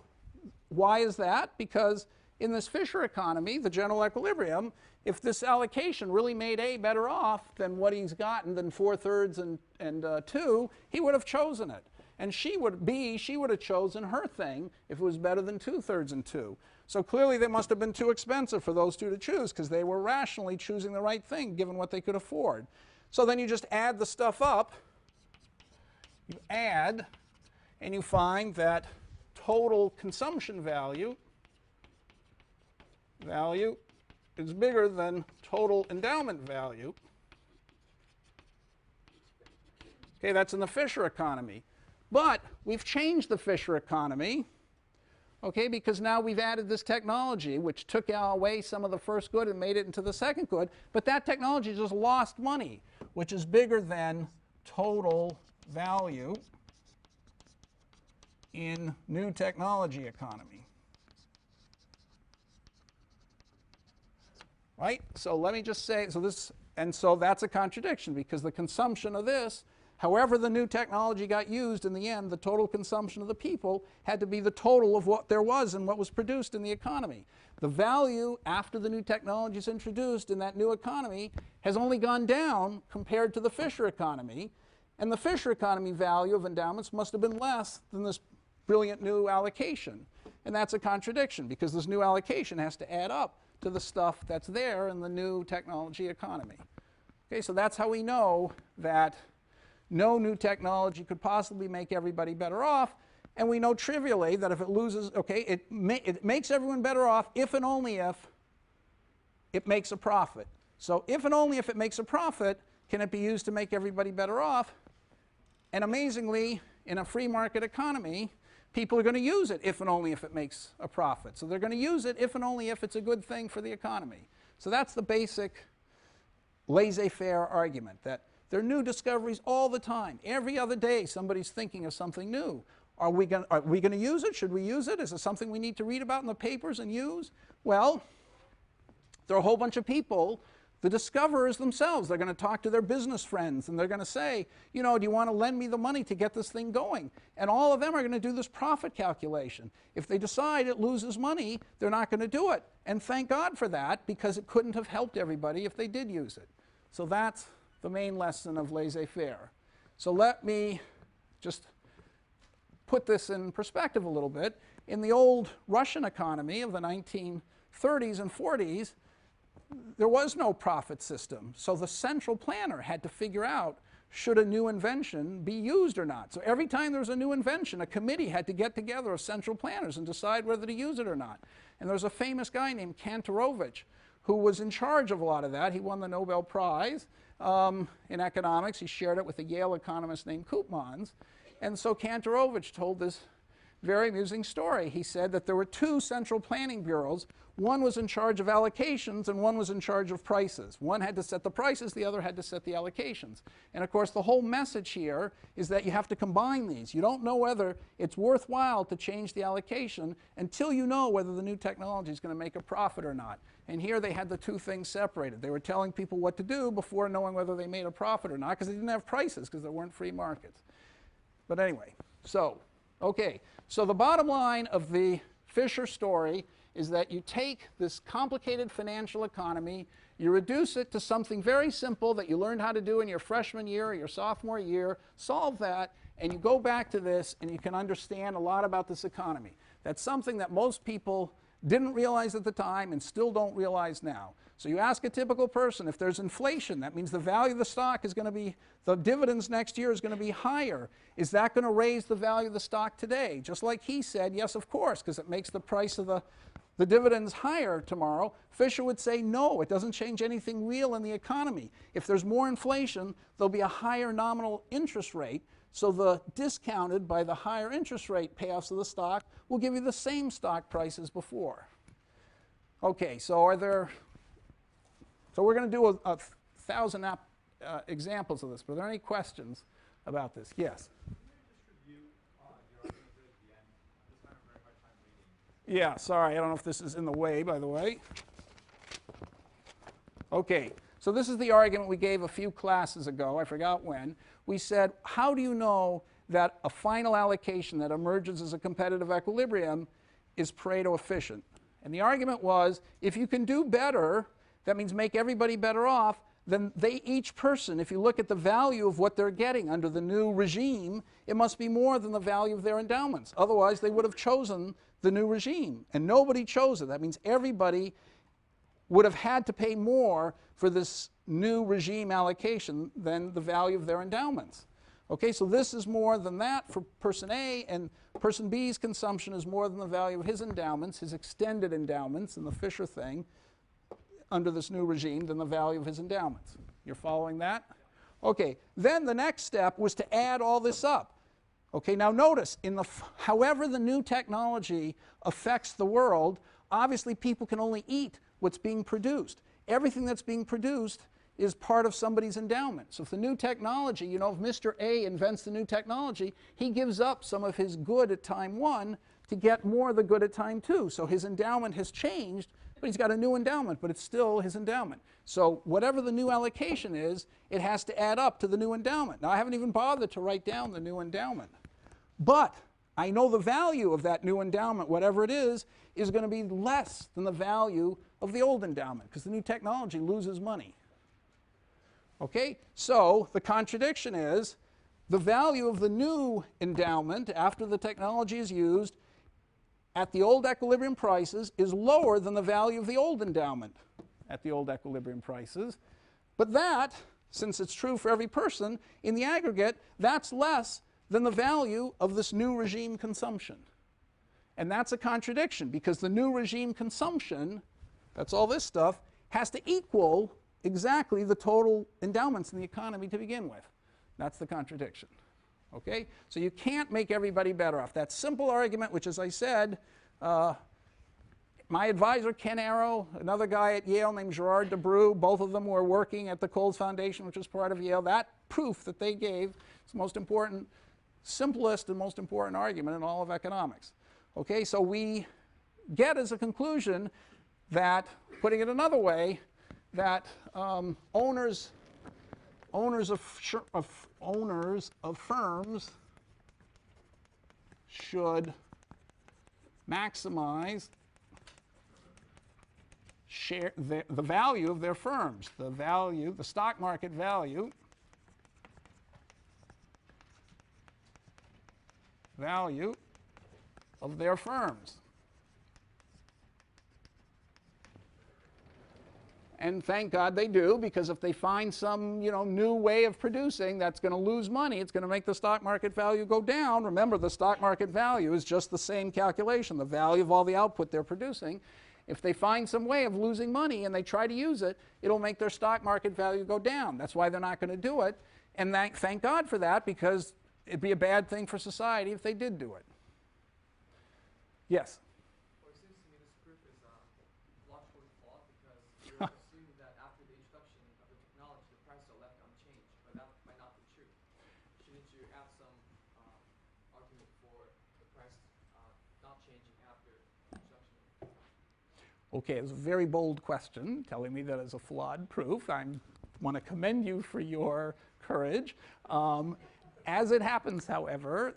why is that? Because in this Fisher economy, the general equilibrium, if this allocation really made A better off than what he's gotten, than 4/3 and 2, he would have chosen it. And she would have chosen her thing if it was better than 2/3 and 2. So clearly they must have been too expensive for those 2 to choose, because they were rationally choosing the right thing given what they could afford. So then you just add the stuff up. You add, and you find that total consumption value is bigger than total endowment value Okay, that's in the Fisher economy. But we've changed the Fisher economy, okay, because now we've added this technology which took away some of the first good and made it into the second good. But that technology just lost money, which is bigger than total value in new technology economy. Right? So let me just say, so that's a contradiction, because the consumption of this, however the new technology got used, in the end, the total consumption of the people had to be the total of what there was and what was produced in the economy. The value after the new technology is introduced in that new economy has only gone down compared to the Fisher economy, and the Fisher economy value of endowments must have been less than this brilliant new allocation. And that's a contradiction, because this new allocation has to add up to the stuff that's there in the new technology economy. Okay, so that's how we know that no new technology could possibly make everybody better off. And we know trivially that if it loses, okay, it makes everyone better off if and only if it makes a profit. So if and only if it makes a profit can it be used to make everybody better off. And amazingly, in a free market economy, people are going to use it if and only if it makes a profit. So they're going to use it if and only if it's a good thing for the economy. So that's the basic laissez-faire argument, that there are new discoveries all the time. Every other day somebody's thinking of something new. Are we going to use it? Should we use it? Is it something we need to read about in the papers and use? Well, there are a whole bunch of people, the discoverers themselves. They're going to talk to their business friends, and they're going to say, you know, do you want to lend me the money to get this thing going? And all of them are going to do this profit calculation. If they decide it loses money, they're not going to do it. And thank God for that, because it couldn't have helped everybody if they did use it. So that's the main lesson of laissez-faire. So let me just put this in perspective a little bit. In the old Russian economy of the 1930s and 40s, there was no profit system. So the central planner had to figure out, should a new invention be used or not? So every time there was a new invention, a committee had to get together of central planners and decide whether to use it or not. And there was a famous guy named Kantorovich who was in charge of a lot of that. He won the Nobel Prize in economics. He shared it with a Yale economist named Koopmans. And so Kantorovich told this very amusing story. He said that there were two central planning bureaus. One was in charge of allocations and one was in charge of prices. One had to set the prices, the other had to set the allocations. And of course the whole message here is that you have to combine these. You don't know whether it's worthwhile to change the allocation until you know whether the new technology is going to make a profit or not. And here they had the two things separated. They were telling people what to do before knowing whether they made a profit or not, because they didn't have prices, because there weren't free markets. But anyway, so, okay. So the bottom line of the Fisher story is that you take this complicated financial economy, you reduce it to something very simple that you learned how to do in your freshman year or your sophomore year, solve that, and you go back to this and you can understand a lot about this economy. That's something that most people didn't realize at the time and still don't realize now. So you ask a typical person, if there's inflation, that means the value of the stock is going to be, the dividends next year is going to be higher. Is that going to raise the value of the stock today? Just like he said, yes, of course, because it makes the price of the dividends higher tomorrow. Fisher would say, no, it doesn't change anything real in the economy. If there's more inflation, there'll be a higher nominal interest rate. So the discounted by the higher interest rate payoffs of the stock will give you the same stock price as before. Okay, so we're going to do a 1,000 examples of this, but are there any questions about this? Yes? Can you just review your argument at the end? I'm just having a very hard time reading. Yeah, sorry, I don't know if this is in the way, by the way. Okay, so this is the argument we gave a few classes ago, I forgot when. We said, how do you know that a final allocation that emerges as a competitive equilibrium is Pareto efficient? And the argument was, if you can do better, that means make everybody better off, then each person, if you look at the value of what they're getting under the new regime, it must be more than the value of their endowments. Otherwise, they would have chosen the new regime. And nobody chose it. That means everybody would have had to pay more for this new regime allocation than the value of their endowments. Okay, so this is more than that for person A, and person B's consumption is more than the value of his endowments, his extended endowments in the Fisher thing, under this new regime than the value of his endowments. You're following that? Okay, then the next step was to add all this up. Okay, now notice, however the new technology affects the world, obviously people can only eat what's being produced. Everything that's being produced is part of somebody's endowment. So if the new technology, you know, if Mr. A invents the new technology, he gives up some of his good at time 1 to get more of the good at time 2. So his endowment has changed, but he's got a new endowment, but it's still his endowment. So whatever the new allocation is, it has to add up to the new endowment. Now I haven't even bothered to write down the new endowment. But I know the value of that new endowment, whatever it is going to be less than the value of the old endowment, because the new technology loses money. Okay, so the contradiction is the value of the new endowment after the technology is used at the old equilibrium prices is lower than the value of the old endowment at the old equilibrium prices. But that, since it's true for every person, in the aggregate, that's less than the value of this new regime consumption. And that's a contradiction, because the new regime consumption, that's all this stuff, has to equal exactly the total endowments in the economy to begin with. That's the contradiction. Okay? So you can't make everybody better off. That simple argument, which, as I said, my advisor, Ken Arrow, another guy at Yale named Gerard Debreu, both of them were working at the Coles Foundation, which is part of Yale. That proof that they gave is the most important, simplest and most important argument in all of economics. Okay? So we get as a conclusion that, putting it another way, that owners of firms should maximize the value of their firms, the stock market value of their firms. And thank God they do, because if they find some, new way of producing that's going to lose money, it's going to make the stock market value go down. Remember, the stock market value is just the same calculation, the value of all the output they're producing. If they find some way of losing money and they try to use it, it'll make their stock market value go down. That's why they're not going to do it. And thank God for that, because it'd be a bad thing for society if they did do it. Yes? Well, it seems to me this proof is logically flawed, because you're assuming that after the introduction of the technology, the prices are left unchanged, but that might not be true. Shouldn't you have some argument for the price not changing after the introduction of the technology? Okay, it's a very bold question, telling me that it's a flawed proof. I want to commend you for your courage. As it happens, however,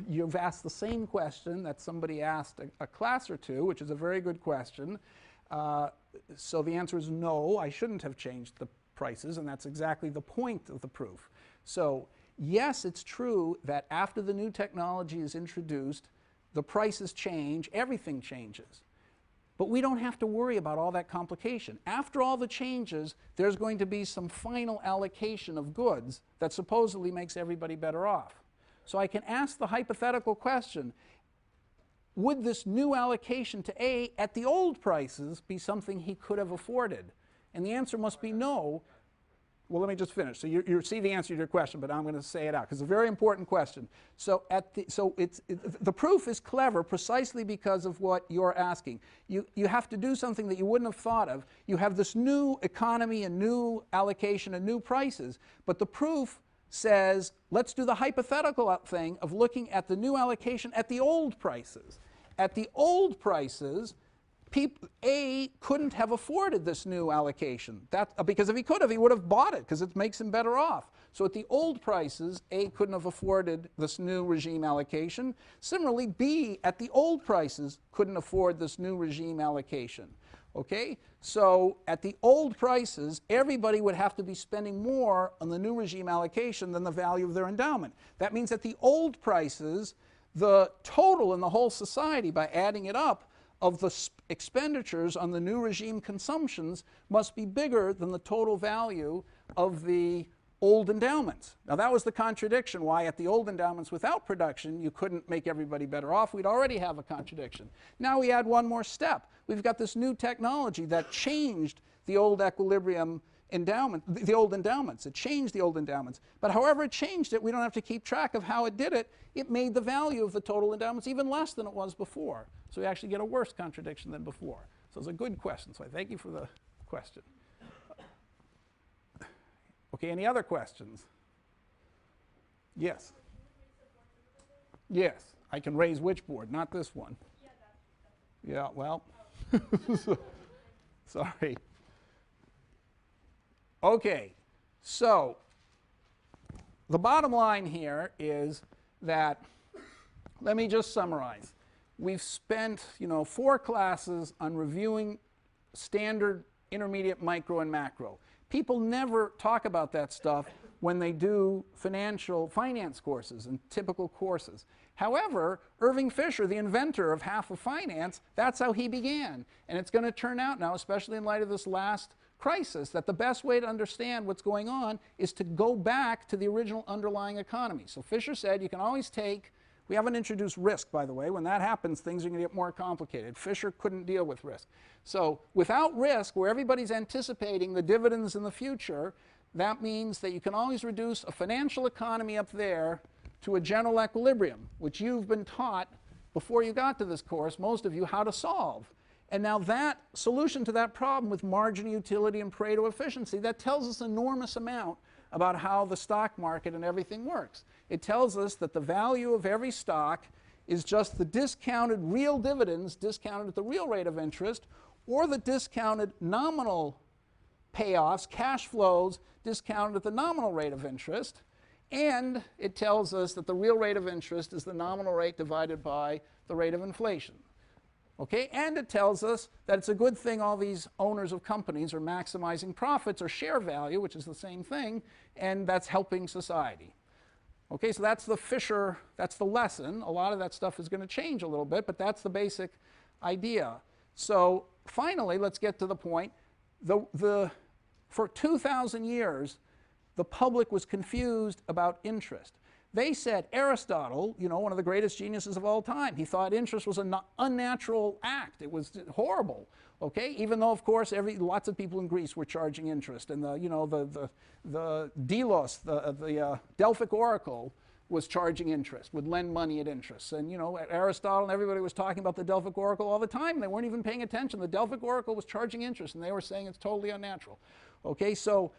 you've asked the same question that somebody asked a class or two, which is a very good question. So the answer is no, I shouldn't have changed the prices, and that's exactly the point of the proof. So yes, it's true that after the new technology is introduced, the prices change, everything changes. But we don't have to worry about all that complication. After all the changes, there's going to be some final allocation of goods that supposedly makes everybody better off. So I can ask the hypothetical question, would this new allocation to A at the old prices be something he could have afforded? And the answer must be no. Well, let me just finish. So you see the answer to your question, but I'm going to say it out, because it's a very important question. So, the proof is clever precisely because of what you're asking. You have to do something that you wouldn't have thought of. You have this new economy and new allocation and new prices, but the proof says, let's do the hypothetical thing of looking at the new allocation at the old prices. At the old prices, A couldn't have afforded this new allocation. Because if he could have, he would have bought it, because it makes him better off. So at the old prices, A couldn't have afforded this new regime allocation. Similarly, B at the old prices couldn't afford this new regime allocation. Okay? So at the old prices, everybody would have to be spending more on the new regime allocation than the value of their endowment. That means at the old prices, the total in the whole society, by adding it up, of the expenditures on the new regime consumptions must be bigger than the total value of the old endowments. Now that was the contradiction, why at the old endowments without production you couldn't make everybody better off. We'd already have a contradiction. Now we add one more step. We've got this new technology that changed the old equilibrium endowment, the old endowments. It changed the old endowments. But however it changed it, we don't have to keep track of how it did it. It made the value of the total endowments even less than it was before. So we actually get a worse contradiction than before. So it's a good question. So I thank you for the question. Okay, any other questions? Yes. Yes, I can raise which board? Not this one. Yeah, well, sorry. Okay, so the bottom line here is that, let me just summarize. We've spent, 4 classes on reviewing standard, intermediate, micro, and macro. People never talk about that stuff when they do finance courses and typical courses. However, Irving Fisher, the inventor of half of finance, that's how he began. And it's going to turn out now, especially in light of this last crisis, that the best way to understand what's going on is to go back to the original underlying economy. So Fisher said you can always take, we haven't introduced risk, by the way. When that happens, things are going to get more complicated. Fisher couldn't deal with risk. So without risk, where everybody's anticipating the dividends in the future, that means that you can always reduce a financial economy up there to a general equilibrium, which you've been taught before you got to this course, most of you, how to solve. And now that solution to that problem with margin of utility and Pareto efficiency, that tells us an enormous amount about how the stock market and everything works. It tells us that the value of every stock is just the discounted real dividends discounted at the real rate of interest, or the discounted nominal payoffs, cash flows, discounted at the nominal rate of interest. And it tells us that the real rate of interest is the nominal rate divided by the rate of inflation. Okay? And it tells us that it's a good thing all these owners of companies are maximizing profits or share value, which is the same thing, and that's helping society. Okay, so that's the Fisher, that's the lesson. A lot of that stuff is going to change a little bit, but that's the basic idea. So finally, let's get to the point. For 2,000 years, the public was confused about interest. They said Aristotle, one of the greatest geniuses of all time, he thought interest was an unnatural act. It was horrible. Okay, even though of course lots of people in Greece were charging interest, and the Delos, the Delphic oracle, was charging interest, would lend money at interest. And Aristotle and everybody was talking about the Delphic oracle all the time. They weren't even paying attention. The Delphic oracle was charging interest, and they were saying it's totally unnatural. Okay, so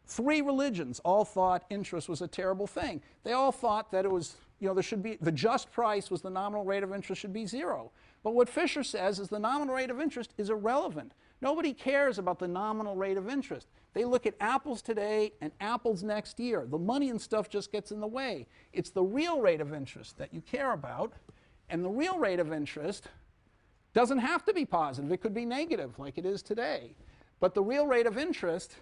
3 religions all thought interest was a terrible thing. They all thought that it was, there should be, the just price was the nominal rate of interest should be 0. But what Fisher says is the nominal rate of interest is irrelevant. Nobody cares about the nominal rate of interest. They look at apples today and apples next year. The money and stuff just gets in the way. It's the real rate of interest that you care about, and the real rate of interest doesn't have to be positive. It could be negative like it is today. But the real rate of interest,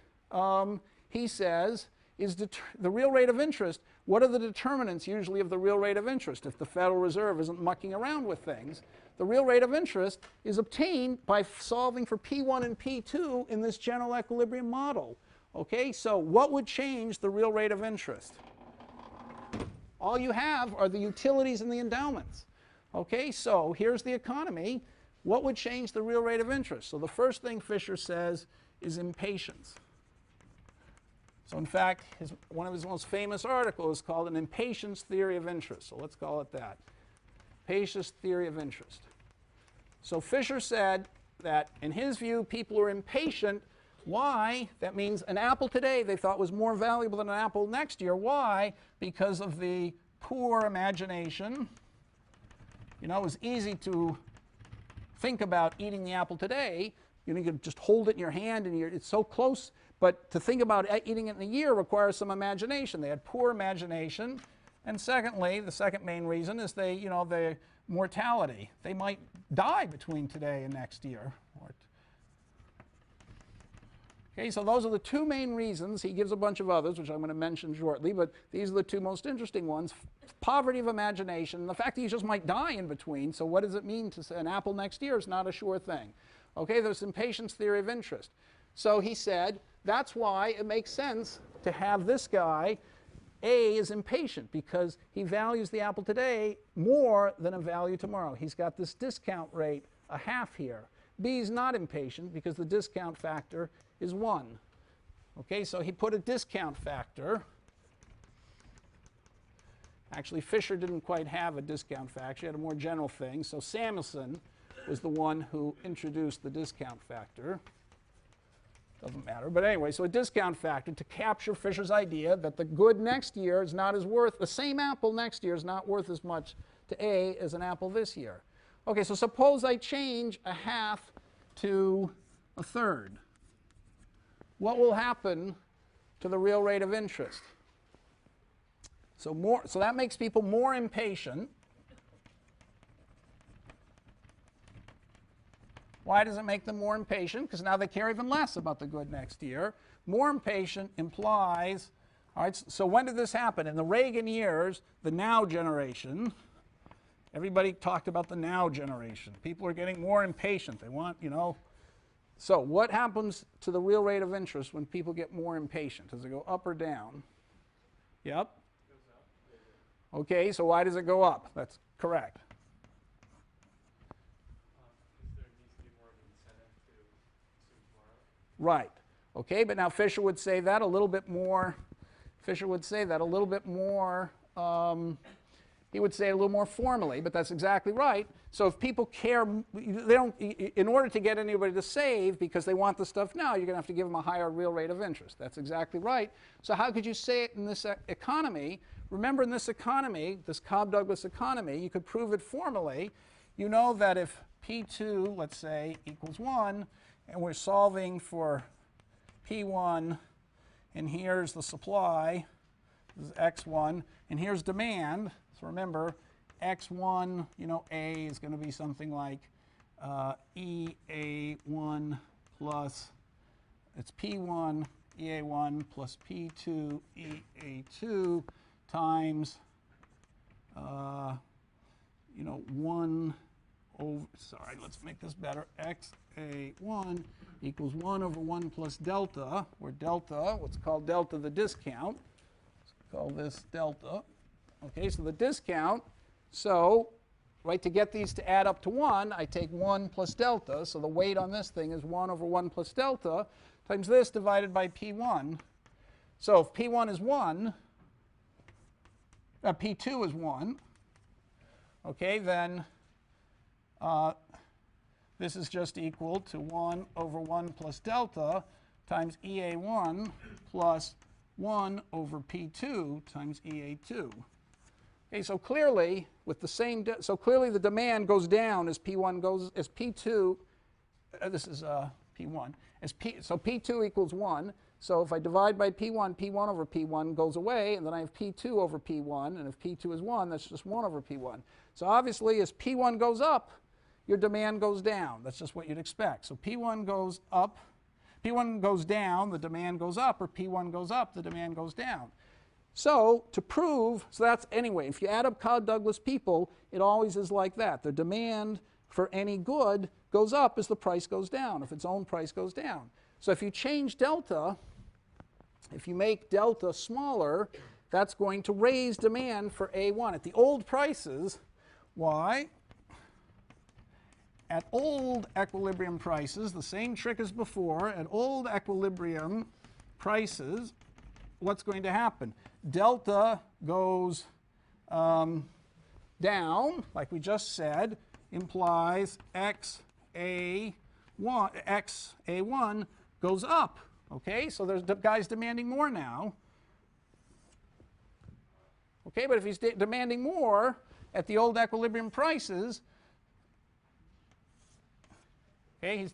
he says, is the real rate of interest. What are the determinants usually of the real rate of interest if the Federal Reserve isn't mucking around with things? The real rate of interest is obtained by solving for P1 and P2 in this general equilibrium model. Okay, so what would change the real rate of interest? All you have are the utilities and the endowments. Okay, so here's the economy. What would change the real rate of interest? So the first thing Fisher says is impatience. So in fact, one of his most famous articles is called an impatience theory of interest. So let's call it that. Impatience theory of interest. So Fisher said that in his view, people are impatient. Why? That means an apple today they thought was more valuable than an apple next year. Why? Because of the poor imagination. It was easy to think about eating the apple today. You could just hold it in your hand and it's so close. But to think about eating it in a year requires some imagination. They had poor imagination. And secondly, the second main reason is the mortality. They might die between today and next year. Okay, so those are the 2 main reasons. He gives a bunch of others, which I'm going to mention shortly, but these are the 2 most interesting ones. Poverty of imagination, the fact that you just might die in between. So what does it mean to say an apple next year is not a sure thing. Okay, there's impatience theory of interest. So he said, that's why it makes sense to have this guy. A is impatient because he values the apple today more than a value tomorrow. He's got this discount rate, a half here. B is not impatient because the discount factor is 1. Okay, so he put a discount factor. Actually, Fisher didn't quite have a discount factor. He had a more general thing. So Samuelson was the one who introduced the discount factor. Doesn't matter. But anyway, so a discount factor to capture Fisher's idea that the good next year is not as worth, the same apple next year is not worth as much to A as an apple this year. Okay, so suppose I change a half to a third. What will happen to the real rate of interest? So that makes people more impatient. Why does it make them more impatient? Because now they care even less about the good next year. More impatient implies, all right, so when did this happen? In the Reagan years, the now generation, everybody talked about the now generation. People are getting more impatient. They want, So what happens to the real rate of interest when people get more impatient? Does it go up or down? Yep. Okay, so why does it go up? That's correct. Because there needs to be more of an incentive to assume tomorrow. Right. Okay, but now Fisher would say that a little bit more. Fisher would say that a little bit more. He would say it a little more formally, but that's exactly right. So if people care, they don't. In order to get anybody to save because they want the stuff now, you're going to have to give them a higher real rate of interest. That's exactly right. So how could you say it in this economy? Remember, in this economy, this Cobb-Douglas economy, you could prove it formally. You know that if P2, let's say, equals 1, and we're solving for P1, and here's the supply, this is X1, and here's demand. So remember, X1, A is going to be something like EA1 plus, it's P1 EA1 plus P2 EA2 times, 1 over, sorry, let's make this better, XA1 equals 1 over 1 plus delta, where delta, what's called delta the discount. Let's call this delta. Okay, so the discount, so, right, to get these to add up to 1, I take 1 plus delta, so the weight on this thing is 1 over 1 plus delta times this divided by P1. So if P1 is 1, P2 is 1, okay, then this is just equal to 1 over 1 plus delta times EA1 plus 1 over P2 times EA2. Okay, so clearly, with the same, so clearly the demand goes down as P1 goes, as P2, this is P1, so P2 equals 1. So if I divide by P1, P1 over P1 goes away, and then I have P2 over P1, and if P2 is 1, that's just 1 over P1. So obviously, as P1 goes up, your demand goes down. That's just what you'd expect. So P1 goes up, P1 goes down, the demand goes up, or P1 goes up, the demand goes down. So to prove, so that's anyway, if you add up Cobb-Douglas people, it always is like that. The demand for any good goes up as the price goes down, if its own price goes down. So if you change delta, if you make delta smaller, that's going to raise demand for A1. At the old prices, why? At old equilibrium prices, the same trick as before, at old equilibrium prices, what's going to happen? Delta goes down, like we just said, implies XA1 goes up. Okay, so there's guys demanding more now. Okay, but if he's demanding more at the old equilibrium prices, okay,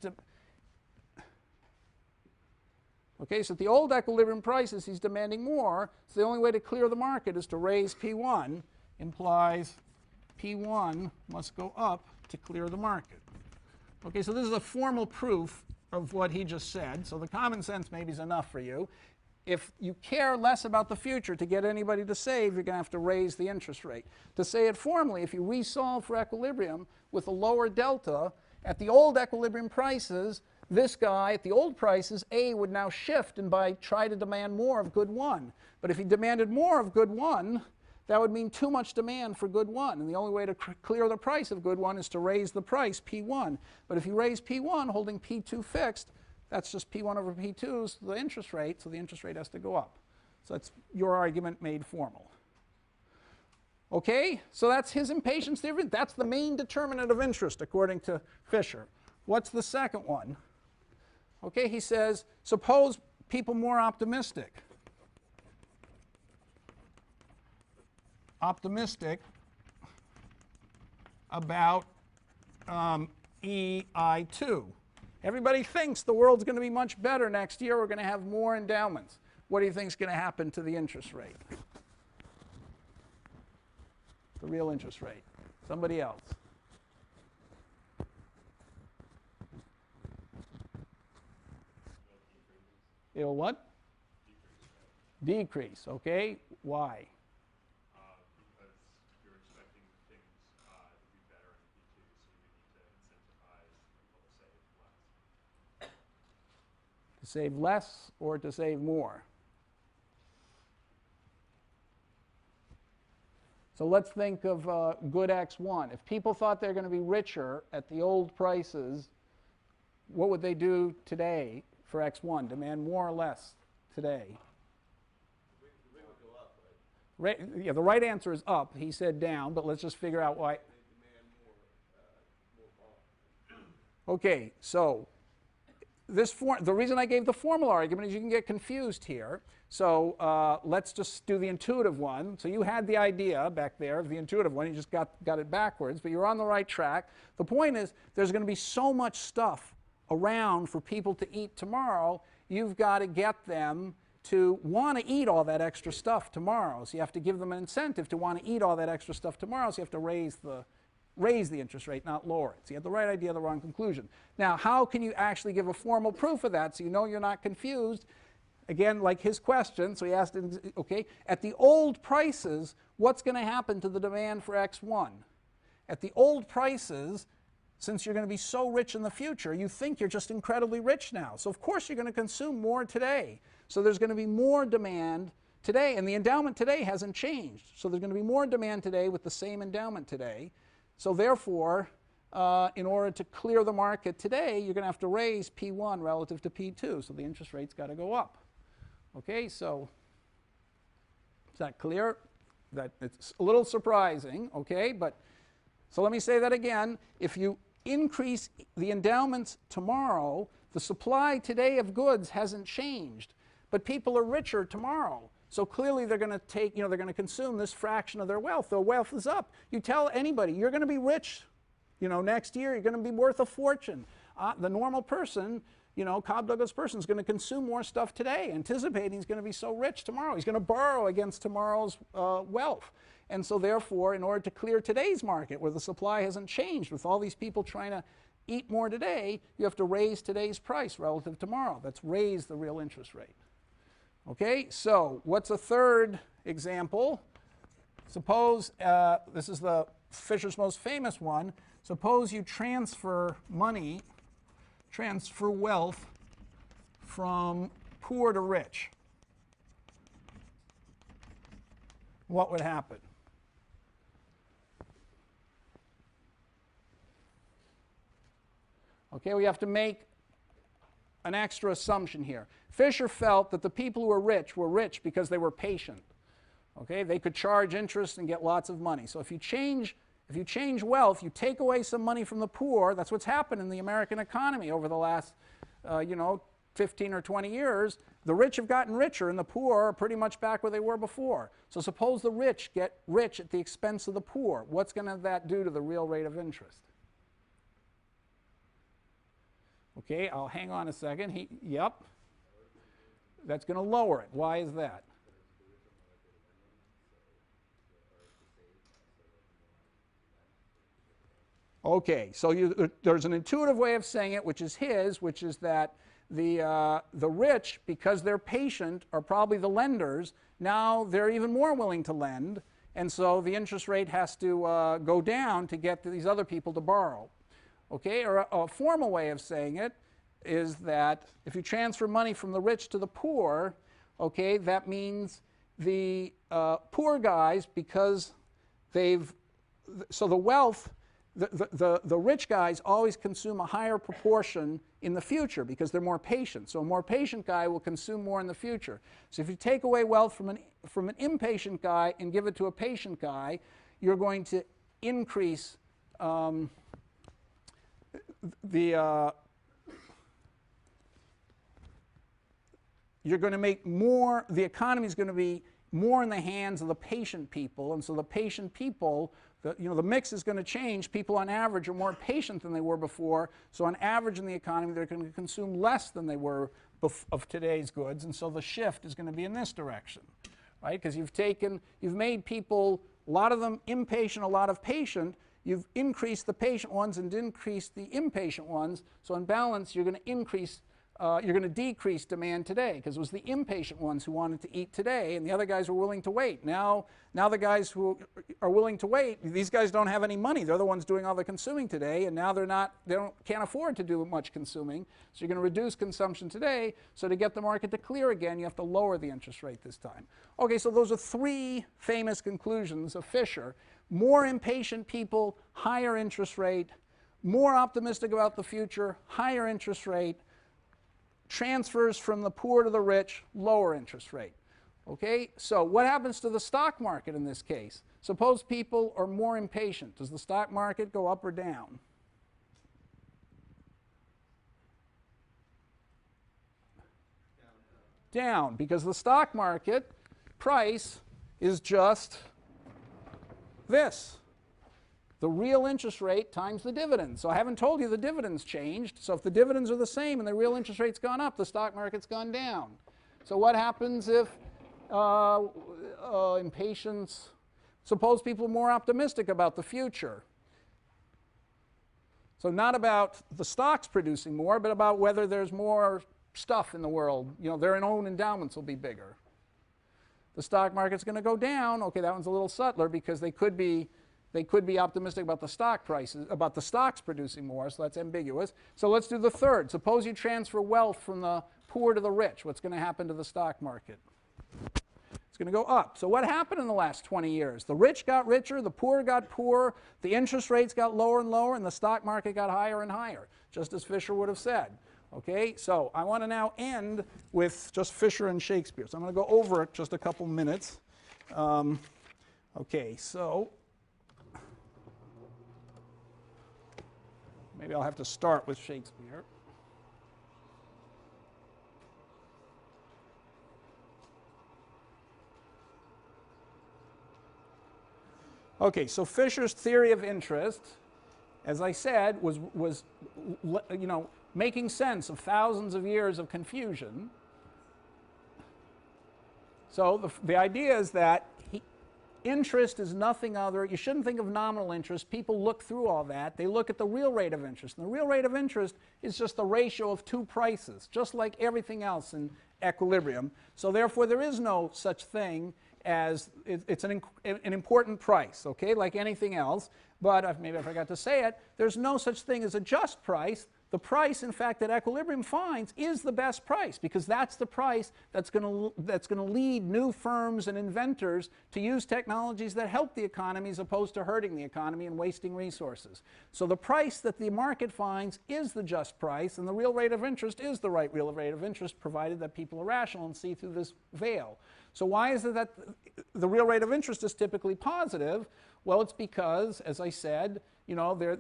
okay, so at the old equilibrium prices, he's demanding more. So the only way to clear the market is to raise P1, implies P1 must go up to clear the market. Okay, so this is a formal proof of what he just said. So the common sense maybe is enough for you. If you care less about the future to get anybody to save, you're going to have to raise the interest rate. To say it formally, if you resolve for equilibrium with a lower delta, at the old equilibrium prices, this guy, at the old prices, A would now shift and try to demand more of good 1. But if he demanded more of good 1, that would mean too much demand for good 1. And the only way to clear the price of good 1 is to raise the price, P1. But if you raise P1, holding P2 fixed, That's just P1 over P2 is the interest rate, so the interest rate has to go up. So that's your argument made formal. Okay, so that's his impatience theory. That's the main determinant of interest, according to Fisher. What's the second one? Okay, he says, suppose people more optimistic about EI2. Everybody thinks the world's going to be much better next year. We're going to have more endowments. What do you think is going to happen to the interest rate? The real interest rate. Somebody else. It'll what? Decrease. Okay. Why? Because you're expecting things to be better in P2, so you need to incentivize people to save less. To save less or to save more? So let's think of good X1. If people thought they're going to be richer at the old prices, what would they do today for X1? Demand more or less today? The rate would go up, right? Yeah, the right answer is up. He said down, but let's just figure out why. They demand more bond. Okay, so the reason I gave the formal argument is you can get confused here. So let's just do the intuitive one. So you had the idea back there of the intuitive one. You just got it backwards, but you're on the right track. The point is there's going to be so much stuff around for people to eat tomorrow, you've got to get them to want to eat all that extra stuff tomorrow. So you have to give them an incentive to want to eat all that extra stuff tomorrow. So you have to raise the interest rate, not lower it. So you had the right idea, the wrong conclusion. Now, how can you actually give a formal proof of that so you know you're not confused? Again, like his question, so he asked, okay, at the old prices, what's going to happen to the demand for X1? At the old prices, since you're going to be so rich in the future, you think you're just incredibly rich now. So of course you're going to consume more today. So there's going to be more demand today, and the endowment today hasn't changed. So there's going to be more demand today with the same endowment today. So therefore, in order to clear the market today, you're going to have to raise P1 relative to P2. So the interest rate's got to go up. Okay, so is that clear? That it's a little surprising, okay? But so let me say that again. If you increase the endowments tomorrow, the supply today of goods hasn't changed, but people are richer tomorrow. So clearly they're going to take, they're going to consume this fraction of their wealth. Their wealth is up. You tell anybody, you're going to be rich, next year, you're going to be worth a fortune. The normal person, Cobb Douglas person is going to consume more stuff today, anticipating he's going to be so rich tomorrow. He's going to borrow against tomorrow's wealth. And so therefore, in order to clear today's market, where the supply hasn't changed, with all these people trying to eat more today, you have to raise today's price relative to tomorrow. That's raise the real interest rate. Okay, so what's a third example? Suppose, this is the Fisher's most famous one, suppose you transfer wealth from poor to rich. What would happen? Okay, we have to make an extra assumption here. Fisher felt that the people who were rich because they were patient. Okay, they could charge interest and get lots of money. So if you change wealth, you take away some money from the poor. That's what's happened in the American economy over the last 15 or 20 years. The rich have gotten richer and the poor are pretty much back where they were before. So suppose the rich get rich at the expense of the poor. What's going to that do to the real rate of interest? Okay, I'll hang on a second. Yep. That's going to lower it. Why is that? Okay, so there's an intuitive way of saying it, which is that the rich, because they're patient, are probably the lenders. Now they're even more willing to lend, and so the interest rate has to go down to get these other people to borrow. Okay, or a formal way of saying it is that if you transfer money from the rich to the poor, okay, that means the poor guys, because so the wealth the rich guys always consume a higher proportion in the future because they're more patient. So a more patient guy will consume more in the future. So if you take away wealth from an impatient guy and give it to a patient guy, you're going to increase you're going to make more, the economy is going to be more in the hands of the patient people, and so the patient people, the mix is going to change. People on average are more patient than they were before, so on average in the economy they're going to consume less than they were of today's goods, and so the shift is going to be in this direction, right? Because you've made people, a lot of them impatient, a lot of patient. You've increased the patient ones and increased the impatient ones, so in balance you're going to decrease demand today because it was the impatient ones who wanted to eat today and the other guys were willing to wait. Now the guys who are willing to wait, these guys don't have any money. They're the ones doing all the consuming today, and now can't afford to do much consuming. So you're going to reduce consumption today. So to get the market to clear again, you have to lower the interest rate this time. Okay, so those are three famous conclusions of Fisher. More impatient people, higher interest rate. More optimistic about the future, higher interest rate. Transfers from the poor to the rich, lower interest rate. Okay, so what happens to the stock market in this case? Suppose people are more impatient. Does the stock market go up or down? Down, because the stock market price is just this. The real interest rate times the dividends. So I haven't told you the dividends changed. So if the dividends are the same and the real interest rate's gone up, the stock market's gone down. So what happens if impatience, suppose people are more optimistic about the future. So not about the stocks producing more, but about whether there's more stuff in the world. Their own endowments will be bigger. The stock market's going to go down. Okay, that one's a little subtler because they could be optimistic about the stock prices, about the stocks producing more, so that's ambiguous. So let's do the third. Suppose you transfer wealth from the poor to the rich. What's going to happen to the stock market? It's going to go up. So what happened in the last 20 years? The rich got richer, the poor got poorer, the interest rates got lower and lower, and the stock market got higher and higher, just as Fisher would have said. Okay, so I want to now end with just Fisher and Shakespeare. So I'm going to go over it just a couple minutes. Okay, so maybe I'll have to start with Shakespeare. Okay, so Fisher's theory of interest, as I said, was making sense of thousands of years of confusion. So the idea is that interest is nothing other. You shouldn't think of nominal interest. People look through all that. They look at the real rate of interest. And the real rate of interest is just the ratio of two prices, just like everything else in equilibrium. So therefore, there is no such thing as it's an important price, okay, like anything else. But maybe I forgot to say it. There's no such thing as a just price. The price, in fact, that equilibrium finds is the best price because that's the price that's going to lead new firms and inventors to use technologies that help the economy as opposed to hurting the economy and wasting resources. So the price that the market finds is the just price, and the real rate of interest is the right real rate of interest, provided that people are rational and see through this veil. So why is it that the real rate of interest is typically positive? Well, it's because, as I said,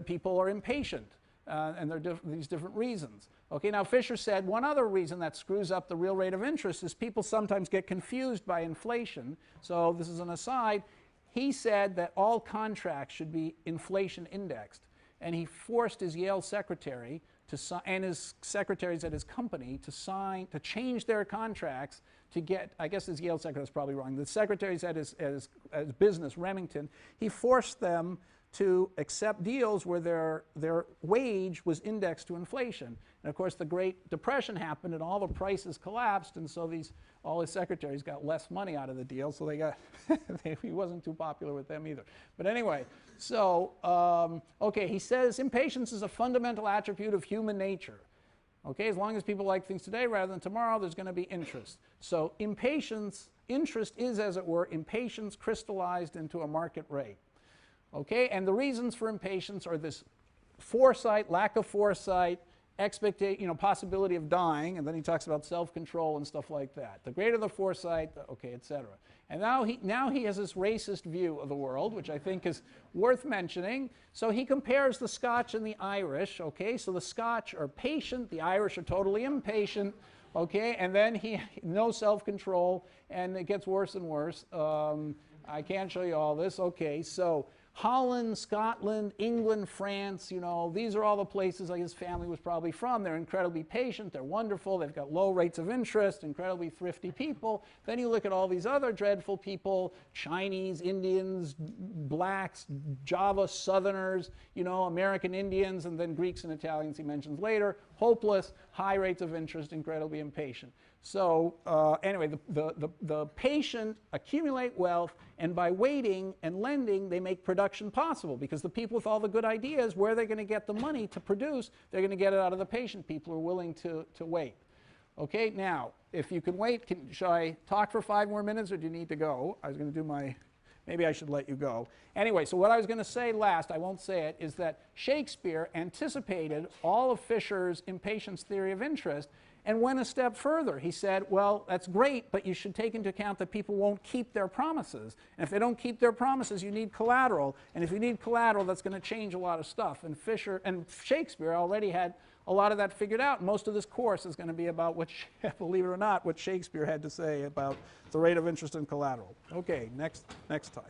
people are impatient. And there are these different reasons. Okay, now Fisher said one other reason that screws up the real rate of interest is people sometimes get confused by inflation. So this is an aside. He said that all contracts should be inflation indexed. And he forced his Yale secretary and his secretaries at his company to change their contracts to get, I guess his Yale secretary is probably wrong, the secretaries at his business, Remington, he forced them to accept deals where their wage was indexed to inflation. And of course the Great Depression happened and all the prices collapsed, and so all his secretaries got less money out of the deal, so he wasn't too popular with them either. But anyway, so okay, he says impatience is a fundamental attribute of human nature. Okay, as long as people like things today rather than tomorrow, there's going to be interest. So interest is, as it were, impatience crystallized into a market rate. Okay, and the reasons for impatience are this foresight, lack of foresight, possibility of dying, and then he talks about self-control and stuff like that. The greater the foresight, okay, etc. And now he has this racist view of the world, which I think is worth mentioning. So he compares the Scotch and the Irish, okay? So the Scotch are patient, the Irish are totally impatient, okay? And then no self-control, and it gets worse and worse. I can't show you all this, okay? So Holland, Scotland, England, France, these are all the places like his family was probably from. They're incredibly patient, they're wonderful, they've got low rates of interest, incredibly thrifty people. Then you look at all these other dreadful people, Chinese, Indians, blacks, Java Southerners, American Indians, and then Greeks and Italians he mentions later. Hopeless, high rates of interest, incredibly impatient. So anyway, the patient accumulate wealth, and by waiting and lending, they make production possible, because the people with all the good ideas, where they're going to get the money to produce, they're going to get it out of the patient people who are willing to wait. Okay, now, if you can wait, should I talk for 5 more minutes, or do you need to go? I was going to do maybe I should let you go. Anyway, so what I was going to say last, I won't say it, is that Shakespeare anticipated all of Fisher's impatience theory of interest and went a step further. He said, well, that's great, but you should take into account that people won't keep their promises. And if they don't keep their promises, you need collateral. And if you need collateral, that's going to change a lot of stuff. And Shakespeare already had a lot of that figured out. Most of this course is going to be about believe it or not, what Shakespeare had to say about the rate of interest and collateral. Okay, next time.